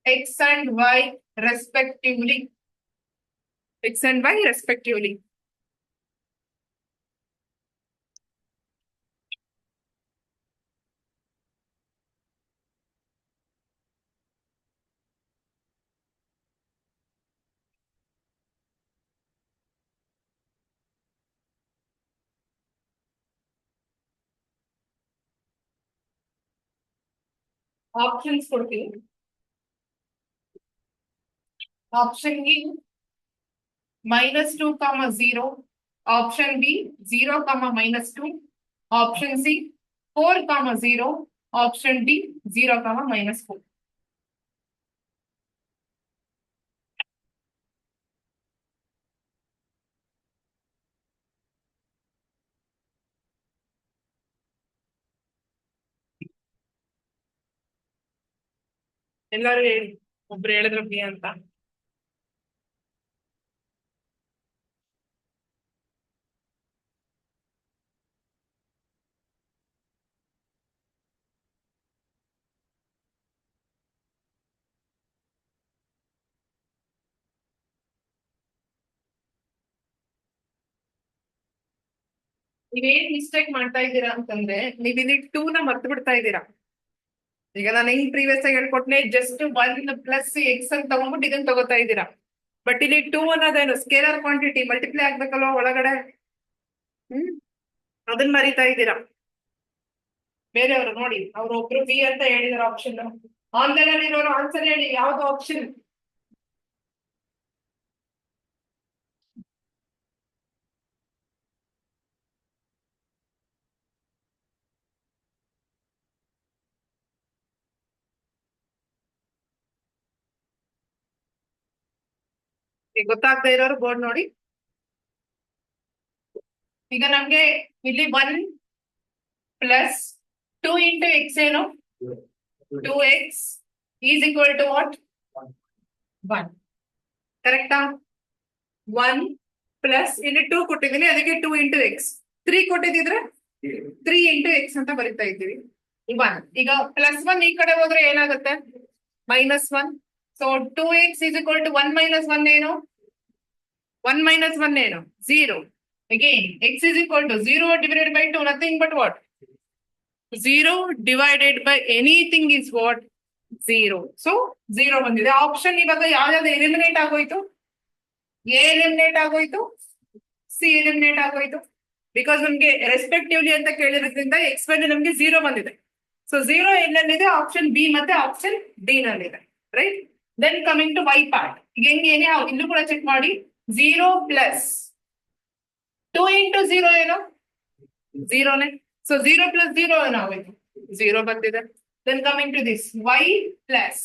x and y respectively. X and y respectively. Options ಕೊಡ್ತೀನಿ. Option E -2, 0. Option B 0, -2. Option C 4, 0. Option D 0, -4. ಎಲ್ಲರೂ ಹೇಳಿ, ಒಬ್ರು ಹೇಳಿದ್ರು ಬಿ ಅಂತ. ನೀವೇನ್ ಮಿಸ್ಟೇಕ್ ಮಾಡ್ತಾ ಇದ್ದೀರಾ ಅಂತಂದ್ರೆ, ನೀವ್ ಇಲ್ಲಿ 2 ನ ಮರ್ತು ಬಿಡ್ತಾ ಇದ್ದೀರಾ. ಈಗ ನಾನು ಹೆಂಗ್ ಪ್ರೀವಿಯಸ್ ಆಗಿ ಹೇಳ್ಕೊಟ್ನೆ, ಜಸ್ಟ್ 1 ಪ್ಲಸ್ ಎಕ್ಸ್ ಅಂತ ತಗೊಂಡ್ಬಿಟ್ಟು ಇದನ್ನ ತಗೋತಾ ಇದ್ದೀರಾ. ಬಟ್ ಇಲ್ಲಿ 2 ಅನ್ನೋದೇನು ಸ್ಕೇಲರ್ ಕ್ವಾಂಟಿಟಿ, ಮಲ್ಟಿಪ್ಲೈ ಆಗ್ಬೇಕಲ್ವಾ ಒಳಗಡೆ. ಅದನ್ನ ಮರಿತಾ ಇದ್ದೀರಾ. ಬೇರೆಯವರು ನೋಡಿ, ಅವ್ರು ಒಬ್ರು ಬಿ ಅಂತ ಹೇಳಿದಾರೆ ಆಪ್ಷನ್. ಆನ್ಲೈನ್ ಅಲ್ಲಿ ಇರೋರು ಆನ್ಸರ್ ಹೇಳಿ, ಯಾವ್ದು ಆಪ್ಷನ್? ಗೊತ್ತಾಗದೆ ಇರೋರು ಬೋರ್ಡ್ ನೋಡಿ. ಈಗ ನಮ್ಗೆ ಇಲ್ಲಿ 1 ಪ್ಲಸ್ 2 ಇಂಟು ಎಕ್ಸ್ ಏನು? 2x is equal to what? 1. ಕರೆಕ್ಟಾ? 1 ಪ್ಲಸ್ ಇಲ್ಲಿ 2 ಕೊಟ್ಟಿದ್ದೀನಿ, ಅದಕ್ಕೆ 2 ಇಂಟು ಎಕ್ಸ್. 3 ಕೊಟ್ಟಿದ್ರೆ 3 ಇಂಟು ಎಕ್ಸ್ ಅಂತ ಬರಿತಾ ಇದ್ದೀವಿ. 1 ಈಗ +1 ಈ ಕಡೆ ಹೋದ್ರೆ ಏನಾಗುತ್ತೆ? -1. So 2x is equal to 1 - 1 ಏನು? 1 - 1 ಏನು? 0. Again, x is equal to 0 divided by 2, nothing but what? 0 divided by anything is what? 0. So 0 ಬಂದಿದೆ. ಆಪ್ಷನ್ ಇವಾಗ ಯಾವ್ಯಾವ್ದು ಎಲಿಮಿನೇಟ್ ಆಗೋಯ್ತು? ಎ ಎಲಿಮಿನೇಟ್ ಆಗೋಯ್ತು, ಸಿ ಎಲಿಮಿನೇಟ್ ಆಗೋಯ್ತು. ಬಿಕಾಸ್ ನಮ್ಗೆ ರೆಸ್ಪೆಕ್ಟಿವ್ಲಿ ಅಂತ ಕೇಳಿರೋದ್ರಿಂದ ಎಕ್ಸ್ ವ್ಯಾಲ್ಯೂ ನಮ್ಗೆ 0 ಬಂದಿದೆ. ಸೊ 0 ಎಲ್ಲೆಲ್ಲಿದೆ? ಆಪ್ಷನ್ ಬಿ ಮತ್ತೆ ಆಪ್ಷನ್ ಡಿ ನಲ್ಲಿದೆ. Right. Then coming to Y part. ಹೆಂಗೆ ಏನೇ ಇಲ್ಲೂ ಕೂಡ ಚೆಕ್ ಮಾಡಿ. 0 ಪ್ಲಸ್ 2 ಇಂಟು 0 ಏನು? 0ನೇ. ಸೊ 0 ಪ್ಲಸ್ 0 ಏನಾಗೋಯ್ತು? 0 ಬಂದಿದೆ. Then coming to this y plus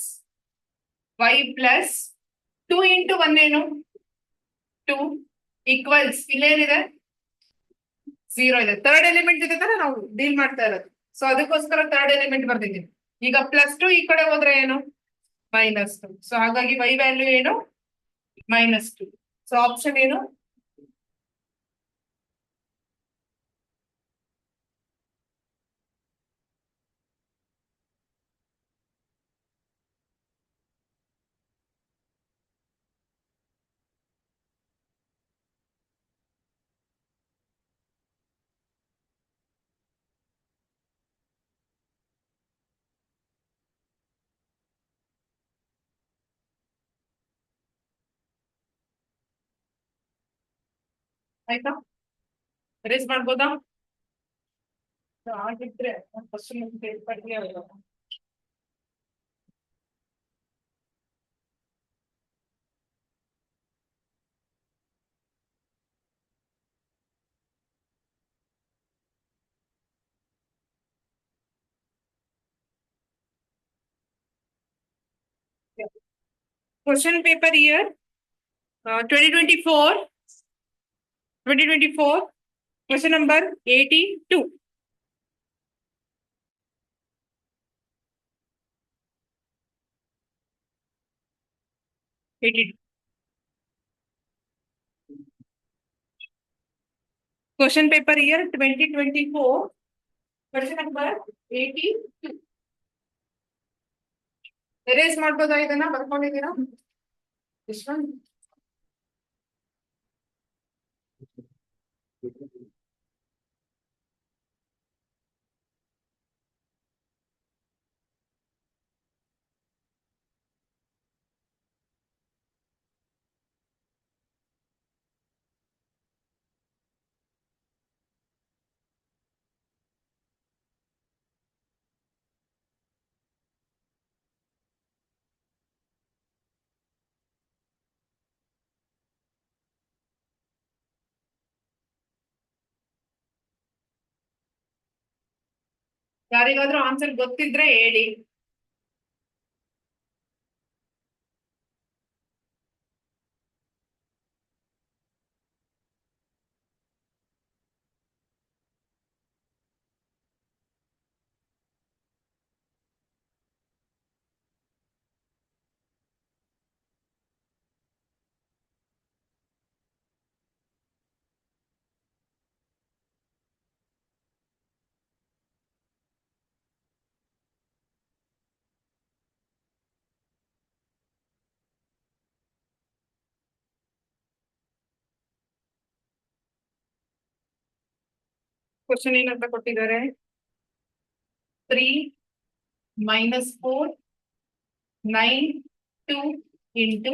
2 into 1 ಏನು? 2 ಈಕ್ವಲ್ಸ್ ಇಲ್ಲೇನಿದೆ? 0 ಇದೆ. ಥರ್ಡ್ ಎಲಿಮೆಂಟ್ ಇದೆ ತರ ನಾವು ಡೀಲ್ ಮಾಡ್ತಾ ಇರೋದು. ಸೊ ಅದಕ್ಕೋಸ್ಕರ ಥರ್ಡ್ ಎಲಿಮೆಂಟ್ ಬರ್ತಿದ್ದೀವಿ. ಈಗ +2 ಈ ಕಡೆ ಹೋದ್ರೆ ಏನು? -2. ಸೊ ಹಾಗಾಗಿ y ವ್ಯಾಲ್ಯೂ ಏನು? -2. ಸೊ ಆಪ್ಷನ್ ಏನು? ಆಯ್ತಾ? ರೇಸ್ ಮಾಡ್ಬೋದಾ? ಆಗಿದ್ರೆ question paper year 2024 question number 82. Question paper year 2024 question number 82. Erase ಮಾಡ್ಬೋದಾ? ಇದನ್ನ ಬರ್ಕೊಂಡಿದ್ದೀರಾ? ಯಾರಿಗಾದ್ರೂ ಆನ್ಸರ್ ಗೊತ್ತಿದ್ರೆ ಹೇಳಿ. ಕ್ವಶನ್ ಏನಂತ ಕೊಟ್ಟಿದ್ದಾರೆ? 3 - 4 9 2 into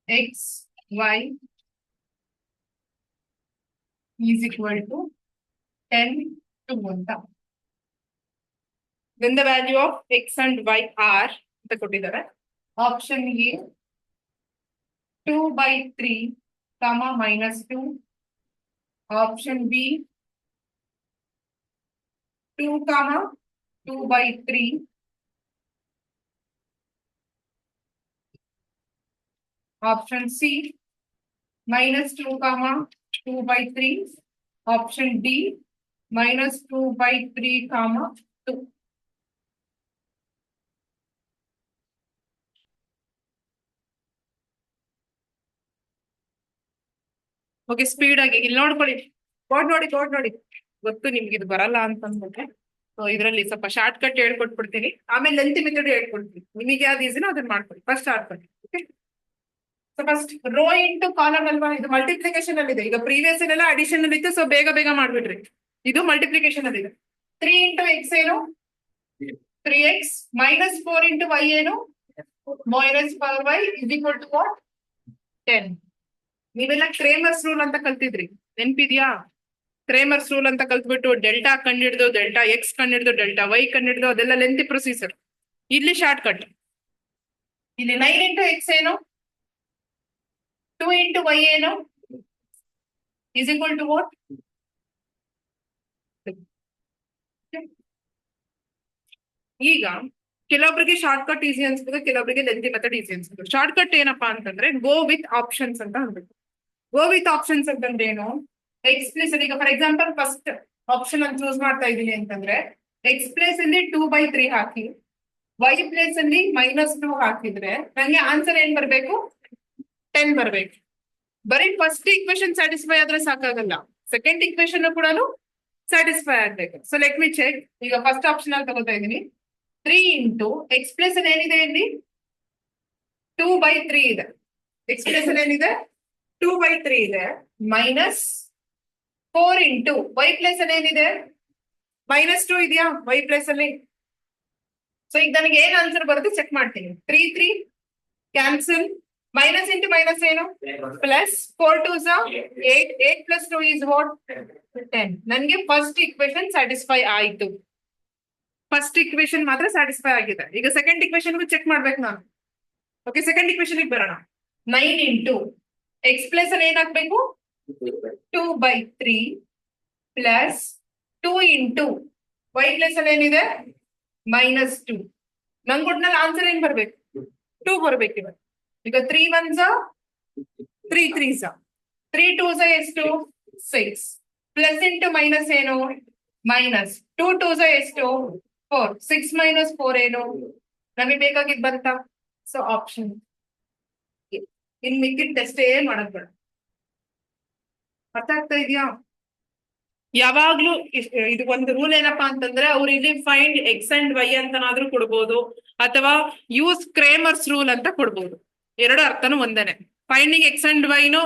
x y is equal to 10 2 ಅಂತ. Then the value of x and y are ಅಂತ ಕೊಟ್ಟಿದ್ದಾರೆ. Option A 2/3, -2. Option B 2, 2/3. Option C -2, 2/3. Option D -2/3, 2. Okay, speed ಆಗಿ ಇಲ್ಲಿ ನೋಡ್ಕೊಳ್ಳಿ. ಕೋಡ್ ನೋಡಿ ಗೊತ್ತು ನಿಮ್ಗೆ ಇದು ಬರಲ್ಲ ಅಂತ ಅಂದ್ಬಿಟ್ರೆ. ಸೊ ಇದರಲ್ಲಿ ಸ್ವಲ್ಪ ಶಾರ್ಟ್ ಕಟ್ ಹೇಳ್ಕೊಟ್ಬಿಡ್ತೀನಿ, ಆಮೇಲೆ ಲೆಂತ್ ಮೆಥಡ್ ಹೇಳ್ಕೊಡ್ತೀನಿ. ನಿಮಗೆ ಯಾವ್ದು ಈಸಿನೋ ಅದನ್ನ ಮಾಡ್ಕೊಳ್ಳಿ. ಫಸ್ಟ್ ಆಡ್ಕೊಳ್ಳಿ. Okay, so first row into column ಅಲ್ವಾ, ಇದು ಮಲ್ಟಿಪ್ಲಿಕೇಶನ್ ಅಲ್ಲಿ ಇದೆ. ಈಗ ಪ್ರೀವಿಯಸ್ ಎಲ್ಲ ಅಡಿಷನ್ ಅಲ್ಲಿ ಇತ್ತು, ಸೊ ಬೇಗ ಮಾಡ್ಬಿಡ್ರಿ. ಇದು ಮಲ್ಟಿಪ್ಲಿಕೇಶನ್ ಅಲ್ಲಿ ಇದೆ. 3 ಇಂಟು ಎಕ್ಸ್ ಏನು 3x, -4 ಇಂಟು y ಏನು -4y is equal to what 10. ನೀವೆಲ್ಲ ಕ್ರೇಮರ್ಸ್ ರೂಲ್ ಅಂತ ಕಲ್ತಿದ್ರಿ, ನೆನ್ಪಿದ್ಯಾ? ಕ್ರೇಮರ್ಸ್ ರೂಲ್ ಅಂತ ಕಲ್ತ್ಬಿಟ್ಟು ಡೆಲ್ಟಾ ಕಂಡಿಡ್ದು, ಡೆಲ್ಟಾ ಎಕ್ಸ್ ಕಂಡಿಡ್ದು, ಡೆಲ್ಟಾ ವೈ ಕಂಡಿಡ್ದು, ಅದೆಲ್ಲ ಲೆಂತಿ ಪ್ರೊಸೀಜರ್. ಇಲ್ಲಿ ಶಾರ್ಟ್ ಕಟ್. ಇಲ್ಲಿ 9 ಇಂಟು ಎಕ್ಸ್ ಏನು 2 ಇಂಟು ವೈ ಏನು is equal to what? ಈಗ ಕೆಲವೊಬ್ಬರಿಗೆ ಶಾರ್ಟ್ ಕಟ್ ಈಸಿ ಅನ್ಸ್ಬೋದು, ಕೆಲವೊಬ್ಬರಿಗೆ ಲೆಂತಿ ಮೆಥಡ್ ಈಸಿ ಅನ್ಸ್ಬೋದು. ಶಾರ್ಟ್ ಕಟ್ ಏನಪ್ಪಾ ಅಂತಂದ್ರೆ ಗೋ ವಿತ್ ಆಪ್ಷನ್ಸ್ ಅಂತ ಅನ್ಬೇಕು. ಗೋ ವಿತ್ ಆಪ್ಷನ್ಸ್ ಅಂತಂದ್ರೆ ಏನು? ಎಕ್ಸ್ ಪ್ಲೇಸ್ ಅಲ್ಲಿ, ಈಗ ಫಾರ್ ಎಕ್ಸಾಂಪಲ್ ಫಸ್ಟ್ ಆಪ್ಷನ್ ಅಲ್ಲಿ ಚೂಸ್ ಮಾಡ್ತಾ ಇದೀನಿ ಅಂತಂದ್ರೆ ಎಕ್ಸ್ ಪ್ಲೇಸ್ ಅಲ್ಲಿ 2/3 ಹಾಕಿ, ವೈ ಪ್ಲೇಸ್ ಅಲ್ಲಿ -2 ಹಾಕಿದ್ರೆ ನಂಗೆ ಆನ್ಸರ್ ಏನ್ ಬರ್ಬೇಕು? 10 ಬರ್ಬೇಕು. ಬರೀ ಫಸ್ಟ್ ಈಕ್ವೇಶನ್ ಸ್ಯಾಟಿಸ್ಫೈ ಆದ್ರೆ ಸಾಕಾಗಲ್ಲ, ಸೆಕೆಂಡ್ ಈಕ್ವೇಶನ್ ಕೂಡ ಸ್ಯಾಟಿಸ್ಫೈ ಆಗ್ಬೇಕು. So let me check. ಈಗ ಫಸ್ಟ್ ಆಪ್ಷನ್ ಅಲ್ಲಿ ತಗೋತಾ ಇದೀನಿ. 3 ಇಂಟು ಎಕ್ಸ್ ಪ್ಲೇಸ್ ಅಲ್ಲಿ ಏನಿದೆ ಇಲ್ಲಿ 2/3 ಇದೆ. ಎಕ್ಸ್ ಪ್ಲೇಸ್ ಅಲ್ಲಿ ಏನಿದೆ 2/3 ಇದೆ. -4 ಇಂಟು ವೈ ಪ್ಲೇಸ್ ಅಲ್ಲಿ ಏನಿದೆ -2 ಇದೆಯಾ ವೈ ಪ್ಲೇಸ್ ಅಲ್ಲಿ. ಸೊ ಈಗ ನನಗೆ ಏನ್ ಆನ್ಸರ್ ಬರುತ್ತೆ ಚೆಕ್ ಮಾಡ್ತೀನಿ. 3 3 ಕ್ಯಾನ್ಸಲ್, ಮೈನಸ್ ಇಂಟು ಮೈನಸ್ ಏನು ಪ್ಲಸ್, 4 2s 8, 8 + 2 is what 10. ನನಗೆ ಫಸ್ಟ್ ಈಕ್ವೇಶನ್ ಸ್ಯಾಟಿಸ್ಫೈ ಆಯ್ತು. ಫಸ್ಟ್ ಈಕ್ವೇಶನ್ ಮಾತ್ರ ಸ್ಯಾಟಿಸ್ಫೈ ಆಗಿದೆ. ಈಗ ಸೆಕೆಂಡ್ ಈಕ್ವೇಶನ್ ಚೆಕ್ ಮಾಡ್ಬೇಕು ನಾನು. ಓಕೆ, ಸೆಕೆಂಡ್ ಈಕ್ವೇಶನ್ ಬರೋಣ. 9 ಇಂಟು ಎಕ್ಸ್ ಪ್ಲೇಸ್ ಅಲ್ಲಿ ಏನಾಗ್ಬೇಕು 2/3 ಪ್ಲಸ್ 2 ಇಂಟು ವೈ ಪ್ಲೇಸ್ ಅಲ್ಲಿ ಏನಿದೆ -2. ನಂಗೆ ಒಟ್ನಲ್ಲಿ ಆನ್ಸರ್ ಏನ್ ಬರ್ಬೇಕು 2 ಬರ್ಬೇಕು. ಇವಾಗ ಈಗ 3 1s 3 3s 3 2s ಎಷ್ಟು 6 ಪ್ಲಸ್ ಇಂಟು ಮೈನಸ್ ಏನು -2 2s ಎಷ್ಟು 4 6 - 4 ಏನು ನಮಗೆ ಬೇಕಾಗಿದ್ ಬಂತ. ಸೊ ಆಪ್ಷನ್ ಇನ್ ಮಿಕ್ಕಿದ ಟೆಸ್ಟ್ ಏನ್ ಮಾಡಕ್ ಬೇಡ. ಅರ್ಥ ಆಗ್ತಾ ಇದೆಯಾ? ಯಾವಾಗ್ಲೂ ಇದು ಒಂದು ರೂಲ್ ಏನಪ್ಪಾ ಅಂತಂದ್ರೆ ಅವ್ರು ಇಲ್ಲಿ ಫೈಂಡ್ ಎಕ್ಸ್ ಅಂಡ್ ವೈ ಅಂತನಾದ್ರೂ ಕೊಡ್ಬೋದು, ಅಥವಾ ಯೂಸ್ ಕ್ರೇಮರ್ಸ್ ರೂಲ್ ಅಂತ ಕೊಡ್ಬೋದು. ಎರಡು ಅರ್ಥನೂ ಒಂದೇನೆ. ಫೈಂಡಿಂಗ್ ಎಕ್ಸ್ ಅಂಡ್ ವೈನು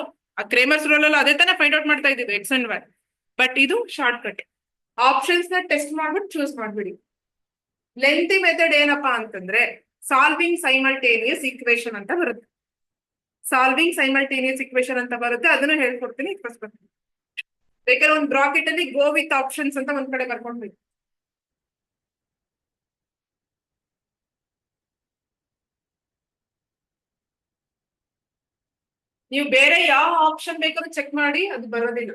ಕ್ರೇಮರ್ಸ್ ರೂಲ್ ಅಲ್ಲ, ಅದೇ ತಾನೇ ಫೈಂಡ್ ಔಟ್ ಮಾಡ್ತಾ ಇದ್ದೀವಿ ಎಕ್ಸ್ ಅಂಡ್ ವೈ. ಬಟ್ ಇದು ಶಾರ್ಟ್ ಕಟ್. ಆಪ್ಷನ್ಸ್ ನ ಟೆಸ್ಟ್ ಮಾಡ್ಬಿಟ್ಟು ಚೂಸ್ ಮಾಡ್ಬಿಡಿ. ಲೆಂತಿ ಮೆಥಡ್ ಏನಪ್ಪಾ ಅಂತಂದ್ರೆ ಸಾಲ್ವಿಂಗ್ ಸೈಮಲ್ಟೇನಿಯಸ್ ಈಕ್ವೇಶನ್ ಅಂತ ಬರುತ್ತೆ. ಸಾಲ್ವಿಂಗ್ ಸೈಮಲ್ಟೇನಿಯಸ್ ಈಕ್ವೇಶನ್ ಅಂತ ಬರುತ್ತೆ, ಅದನ್ನು ಹೇಳ್ಕೊಡ್ತೀನಿ. ಫಸ್ಟ್ ಬರ್ತೀನಿ. ಬೇಕಾದ್ರೆ ಒಂದು ಬ್ರಾಕೆಟ್ ಅಲ್ಲಿ ಗೋ ವಿತ್ ಆಪ್ಷನ್ಸ್ ಅಂತ ಒಂದ್ ಕಡೆ ಬರ್ಕೊಂಡ್ವಿ. ನೀವು ಬೇರೆ ಯಾವ ಆಪ್ಷನ್ ಬೇಕಾದ್ರೂ ಚೆಕ್ ಮಾಡಿ, ಅದು ಬರೋದಿಲ್ಲ.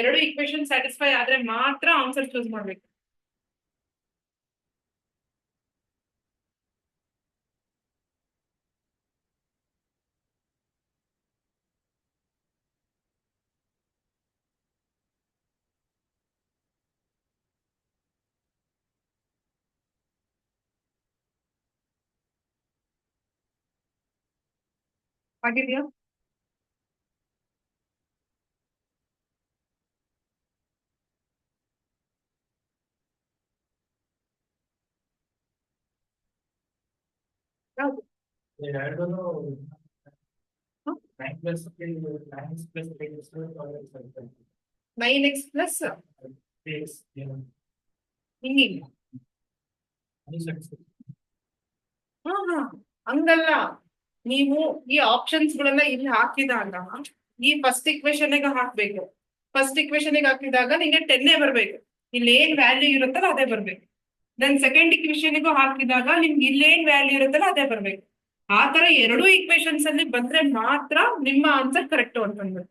ಎರಡು ಇಕ್ವೇಶನ್ ಸ್ಯಾಟಿಸ್ಫೈ ಆದ್ರೆ ಮಾತ್ರ ಆನ್ಸರ್ ಚೂಸ್ ಮಾಡ್ಬೇಕು. ಆಗಿದೆಯಾ? ಯಾವುದು? 9x plus ಹಿಂಗಿಲ್ಲ. ಹಂಗಲ್ಲ, ನೀವು ಈ ಆಪ್ಷನ್ಸ್ ಗಳನ್ನ ಇಲ್ಲಿ ಹಾಕಿದಾಗ ಈ ಫಸ್ಟ್ ಇಕ್ವೇಶನ್ ಹಾಕ್ಬೇಕು. ಫಸ್ಟ್ ಇಕ್ವೇಶನ್ ಹಾಕಿದಾಗ ನಿಮಗೆ 10 ಬರ್ಬೇಕು. ಇಲ್ಲಿ ಏನ್ ವ್ಯಾಲ್ಯೂ ಇರುತ್ತಲ್ಲ ಅದೇ ಬರ್ಬೇಕು. ದೆನ್ ಸೆಕೆಂಡ್ ಇಕ್ವೇಶನ್ಗೂ ಹಾಕಿದಾಗ ನಿಮ್ಗೆ ಇಲ್ಲೇನ್ ವ್ಯಾಲ್ಯೂ ಇರುತ್ತಲ್ಲ ಅದೇ ಬರ್ಬೇಕು. ಆ ತರ ಎರಡು ಇಕ್ವೇಶನ್ಸ್ ಅಲ್ಲಿ ಬಂದ್ರೆ ಮಾತ್ರ ನಿಮ್ಮ ಆನ್ಸರ್ ಕರೆಕ್ಟ್ ಅಂತಂದ್ರೆ.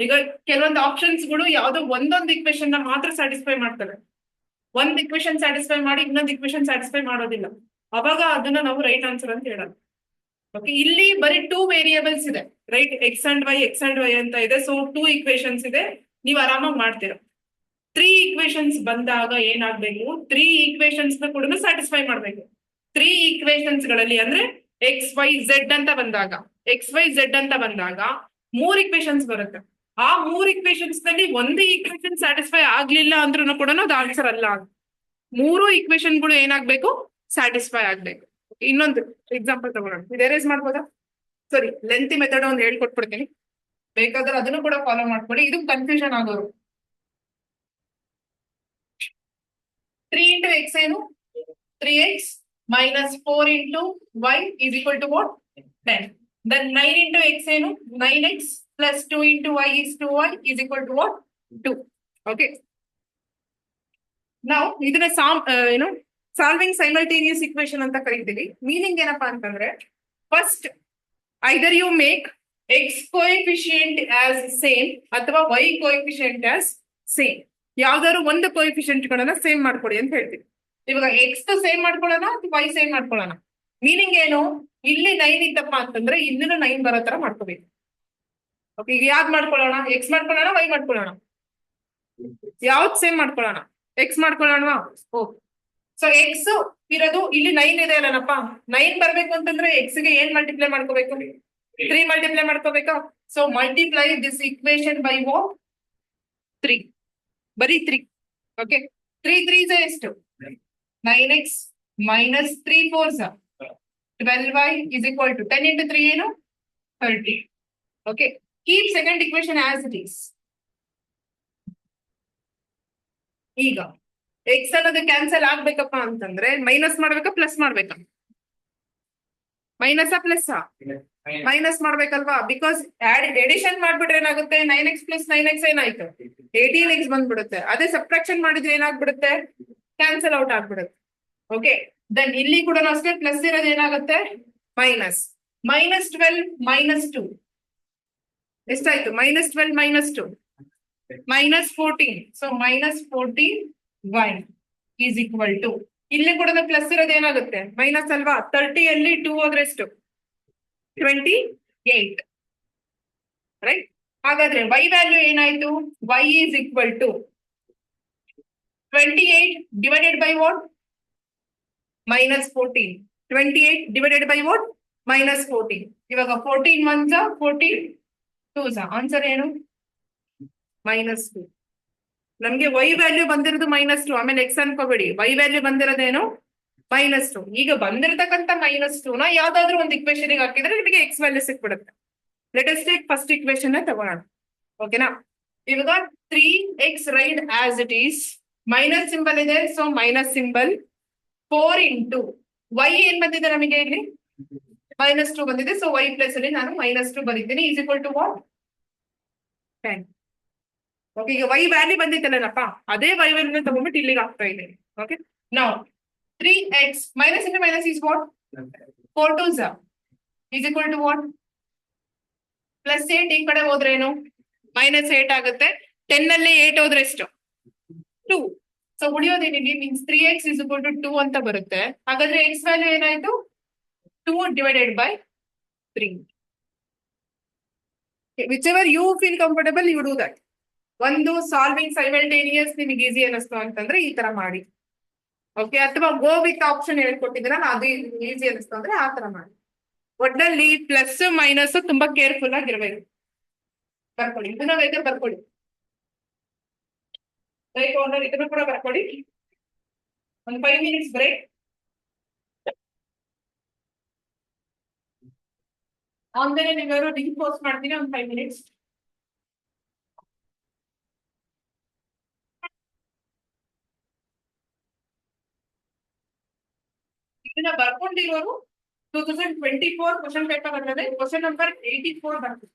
ಈಗ ಕೆಲವೊಂದು ಆಪ್ಷನ್ಸ್ ಗಳು ಯಾವ್ದೋ ಒಂದೊಂದು ಇಕ್ವೇಶನ್ ಮಾತ್ರ ಸ್ಯಾಟಿಸ್ಫೈ ಮಾಡ್ತವೆ. ಒಂದ್ ಇಕ್ವೇಶನ್ ಸ್ಯಾಟಿಸ್ಫೈ ಮಾಡಿ ಇನ್ನೊಂದು ಇಕ್ವೇಶನ್ ಸ್ಯಾಟಿಸ್ಫೈ ಮಾಡೋದಿಲ್ಲ. ಅವಾಗ ಅದನ್ನ ನಾವು ರೈಟ್ ಆನ್ಸರ್ ಅಂತ ಹೇಳೋದು. ಓಕೆ, ಇಲ್ಲಿ ಬರೀ 2 ವೇರಿಯೇಬಲ್ಸ್ ಇದೆ, ರೈಟ್? ಎಕ್ಸ್ ಅಂಡ್ ವೈ ಅಂತ ಇದೆ. ಸೊ 2 ಇಕ್ವೇಶನ್ಸ್ ಇದೆ, ನೀವು ಆರಾಮಾಗಿ ಮಾಡ್ತೀರಾ. 3 ಇಕ್ವೇಶನ್ಸ್ ಬಂದಾಗ ಏನಾಗ್ಬೇಕು? 3 ಇಕ್ವೇಶನ್ಸ್ ನ ಕೂಡ ಸ್ಯಾಟಿಸ್ಫೈ ಮಾಡ್ಬೇಕು. 3 ಇಕ್ವೇಶನ್ಸ್ ಗಳಲ್ಲಿ ಅಂದ್ರೆ ಎಕ್ಸ್ ವೈ ಝೆಡ್ ಅಂತ ಬಂದಾಗ 3 ಇಕ್ವೇಶನ್ಸ್ ಬರುತ್ತೆ. ಆ 3 ಇಕ್ವೇಶನ್ಸ್ ನಲ್ಲಿ ಒಂದೇ ಇಕ್ವೇಶನ್ ಸ್ಯಾಟಿಸ್ಫೈ ಆಗ್ಲಿಲ್ಲ ಅಂದ್ರೂ ಕೂಡ ಅದು ಆನ್ಸರ್ ಅಲ್ಲ. 3 ಇಕ್ವೇಶನ್ ಗಳು ಏನಾಗ್ಬೇಕು? ಸ್ಯಾಟಿಸ್ಫೈ ಆಗ್ಬೇಕು. ಇನ್ನೊಂದು ಎಕ್ಸಾಂಪಲ್ ತಗೊಳ್ಳೋಣ. ಇದು ಎರೇಸ್ ಮಾಡ್ಬೋದಾ? ಸರಿ, ಲೆಂತಿ ಮೆಥಡ್ ಒಂದು ಹೇಳ್ಕೊಟ್ಬಿಡ್ತೀನಿ, ಬೇಕಾದ್ರೆ ಅದನ್ನು ಕೂಡ ಫಾಲೋ ಮಾಡ್ಕೊಡಿ. ಇದು ಕನ್ಫ್ಯೂಷನ್ ಆಗೋರು. 3 ಇಂಟು ಎಕ್ಸ್ ಏನು? 3x minus 4 into y is equal to what? 10. Then 9 into x ಏನು? 9x plus 2 into y is 2y is equal to what? 2. Okay. Now ಇದನ್ನ ಸಾಲ್ವಿಂಗ್ ಸೈಮಲ್ಟೇನಿಯಸ್ ಇಕ್ವೇಶನ್ ಅಂತ ಕರಿತೀವಿ. ಮೀನಿಂಗ್ ಏನಪ್ಪಾ ಅಂತಂದ್ರೆ, first either you make X coefficient as same ಅಥವಾ ವೈ ಕೋಎಫಿಷಿಯಂಟ್ ಆಸ್ ಸೇಮ್. ಯಾವ್ದಾದ್ರು ಒಂದು ಕೋಎಫಿಷಿಯಂಟ್ ಗಳನ್ನ ಸೇಮ್ ಮಾಡ್ಕೊಡಿ ಅಂತ ಹೇಳ್ತೀವಿ. ಇವಾಗ ಎಕ್ಸ್ ಸೇಮ್ ಮಾಡ್ಕೊಳ್ಳೋಣ ಅಥವಾ ವೈ ಸೇಮ್ ಮಾಡ್ಕೊಳ್ಳೋಣ. ಮೀನಿಂಗ್ ಏನು? ಇಲ್ಲಿ 9 ಇತ್ತಪ್ಪ ಅಂತಂದ್ರೆ ಇಲ್ಲಿನೂ 9 ಬರೋ ತರ ಮಾಡ್ಕೋಬೇಕು. ಓಕೆ, ಈಗ ಯಾವ್ದು ಮಾಡ್ಕೊಳ್ಳೋಣ? ಎಕ್ಸ್ ಮಾಡ್ಕೊಳ್ಳೋಣ, ವೈ ಮಾಡ್ಕೊಳ್ಳೋಣ? ಯಾವ್ದು ಸೇಮ್ ಮಾಡ್ಕೊಳ್ಳೋಣ? ಎಕ್ಸ್ ಮಾಡ್ಕೊಳ್ಳೋಣವಾ? ಓಕೆ, ಸೊ ಎಕ್ಸ್ ಇರೋದು ಇಲ್ಲಿ 9 ಇದೆ ಅಲ್ಲನಪ್ಪ. 9 ಬರ್ಬೇಕು ಅಂತಂದ್ರೆ ಎಕ್ಸ್ ಗೆ ಏನ್ ಮಲ್ಟಿಪ್ಲೈ ಮಾಡ್ಕೋಬೇಕು? 3 ಮಲ್ಟಿಪ್ಲೈ ಮಾಡ್ಕೋಬೇಕಾ? So multiply this equation by what? 3. ಬರೀ 3. ಓಕೆ, 3 3 ಎಷ್ಟು? 9x minus 3 4s 12y is equal to 10 into 3 ಏನು? 30. Okay, keep second equation as it is. ಈಗ x ಅನ್ನೋದು ಕ್ಯಾನ್ಸಲ್ ಆಗ್ಬೇಕಪ್ಪ ಅಂತಂದ್ರೆ ಮೈನಸ್ ಮಾಡ್ಬೇಕಾ ಪ್ಲಸ್ ಮಾಡ್ಬೇಕಾ? ಮೈನಸ್ ಪ್ಲಸ್ ಮೈನಸ್ ಮಾಡ್ಬೇಕಲ್ವಾ? ಬಿಕಾಸ್ ಎಡಿಷನ್ ಮಾಡ್ಬಿಟ್ರೆ ಏನಾಗುತ್ತೆ? 9x plus 9x ಏನಾಯ್ತು? 18x ಬಂದ್ಬಿಡುತ್ತೆ. ಅದೇ ಸಬ್ಟ್ರಾಕ್ಷನ್ ಮಾಡಿದ್ರೆ ಏನಾಗ್ಬಿಡುತ್ತೆ? ಕ್ಯಾನ್ಸಲ್ ಔಟ್ ಆಗ್ಬಿಡುತ್ತೆ. ಓಕೆ, ದೆನ್ ಇಲ್ಲಿ ಕೂಡ ಅಷ್ಟೇ ಪ್ಲಸ್ ಇರೋದು ಏನಾಗುತ್ತೆ? ಮೈನಸ್. -12 -2 ಎಷ್ಟಾಯ್ತು? -12 -2 -14. So -14y is equal to, ಇಲ್ಲಿ ಕೂಡ ಪ್ಲಸ್ ಇರೋದು ಏನಾಗುತ್ತೆ? ಮೈನಸ್ ಅಲ್ವಾ? 30 ಅಲ್ಲಿ 2 ಹೋದ್ರೆ ಎಷ್ಟು? 28. ರೈಟ್? ಹಾಗಾದ್ರೆ y ವ್ಯಾಲ್ಯೂ ಏನಾಯ್ತು? y is equal to 28 divided by what? -14. 28 divided by what? -14. ಇವಾಗ 14 1s 14 2s. ಆನ್ಸರ್ ಏನು? -2. ನಮ್ಗೆ y ವ್ಯಾಲ್ಯೂ ಬಂದಿರೋದು -2. ಆಮೇಲೆ x ಅನ್ಕೋಬೇಡಿ, y ವ್ಯಾಲ್ಯೂ ಬಂದಿರೋದೇನು? -2. ಈಗ ಬಂದಿರತಕ್ಕಂತ -2 ನ ಯಾವ್ದಾದ್ರು ಒಂದು ಇಕ್ವೇಶನ್ ಹಾಕಿದ್ರೆ ನಿಮಗೆ x ವ್ಯಾಲ್ಯೂ ಸಿಕ್ಬಿಡುತ್ತೆ. Let us take first equation ತಗೋಣ. ಓಕೆನಾ? ಇವಾಗ 3x right as it is, minus symbol ಇದೆ, so minus symbol. 4 into y ಏನ್ ಬಂದಿದೆ ನಮಗೆ? ಇಲ್ಲಿ -2 ಬಂದಿದೆ, ಸೊ y ಪ್ಲಸ್ ಅಲ್ಲಿ ನಾನು -2 ಬರೀತೀನಿ. Is equal to what? 10. Okay, ಈಗ y ವ್ಯಾಲ್ಯೂ ಬಂದಿತ್ತಲ್ಲಪ್ಪ, ಅದೇ y ವ್ಯಾಲ್ಯೂ ತಗೊಂಡ್ಬಿಟ್ಟು ಇಲ್ಲಿಗೆ ಹಾಕ್ತಾ ಇದ್ದೀನಿ. ಓಕೆ, ನಾವು 3x minus into minus is what? 4 2s is equal to what? +8. ಈ ಕಡೆ ಹೋದ್ರೆ ಏನು? -8 ಆಗುತ್ತೆ. 10 ಅಲ್ಲಿ 8 ಹೋದ್ರೆ ಎಷ್ಟು 2. ಸೊ ಉಳಿಯೋದೇನಿಲ್ಲಿ means 3x is equal to 2 ಅಂತ ಬರುತ್ತೆ. ಹಾಗಾದ್ರೆ x ವ್ಯಾಲ್ಯೂ ಏನಾಯ್ತು 2 divided by 3. whichever you feel comfortable you do that. ಒಂದು ಸಾಲ್ವಿಂಗ್ ಸೈಮಲ್ಟೇನಿಯಸ್ ನಿಮಗೆ ಈಸಿ ಅನ್ನಿಸ್ತು ಅಂತಂದ್ರೆ ಈ ತರ ಮಾಡಿ. ಓಕೆ, ಅಥವಾ ಗೋ ವಿತ್ ಆಪ್ಷನ್ ಹೇಳ್ಕೊಟ್ಟಿದ್ರೆ ಅದು ಈಸಿ ಅನ್ನಿಸ್ತು ಅಂದ್ರೆ ಆ ತರ ಮಾಡಿ. ಒಟ್ಟಲ್ಲಿ ಪ್ಲಸ್ ಮೈನಸ್ ತುಂಬಾ ಕೇರ್ಫುಲ್ ಆಗಿರ್ಬೇಕು. ಬರ್ಕೊಳ್ಳಿ, ಇದನ್ನ ಬೇಕಾದ್ರೆ ಬರ್ಕೊಳ್ಳಿ, ಬ್ರೇಕ್ ಆರ್ಡರ್ ಇದನ್ನು ಕೂಡ ಬರ್ಕೊಳ್ಳಿ. ಒಂದು 5 minutes ಬ್ರೇಕ್. ಆನ್ಲೈನ್ ನೀವ್ಯಾರು ಲಿಂಕ್ ಪೋಸ್ಟ್ ಮಾಡ್ತೀನಿ, ಒಂದು 5 minutes. ಇದನ್ನ ಬರ್ಕೊಂಡಿರೋರು 2024 ಕ್ವಶನ್ ಪೇಪರ್ ಅಲ್ಲದೆ ಕ್ವಶನ್ ನಂಬರ್ 84 ಬರ್ತದೆ.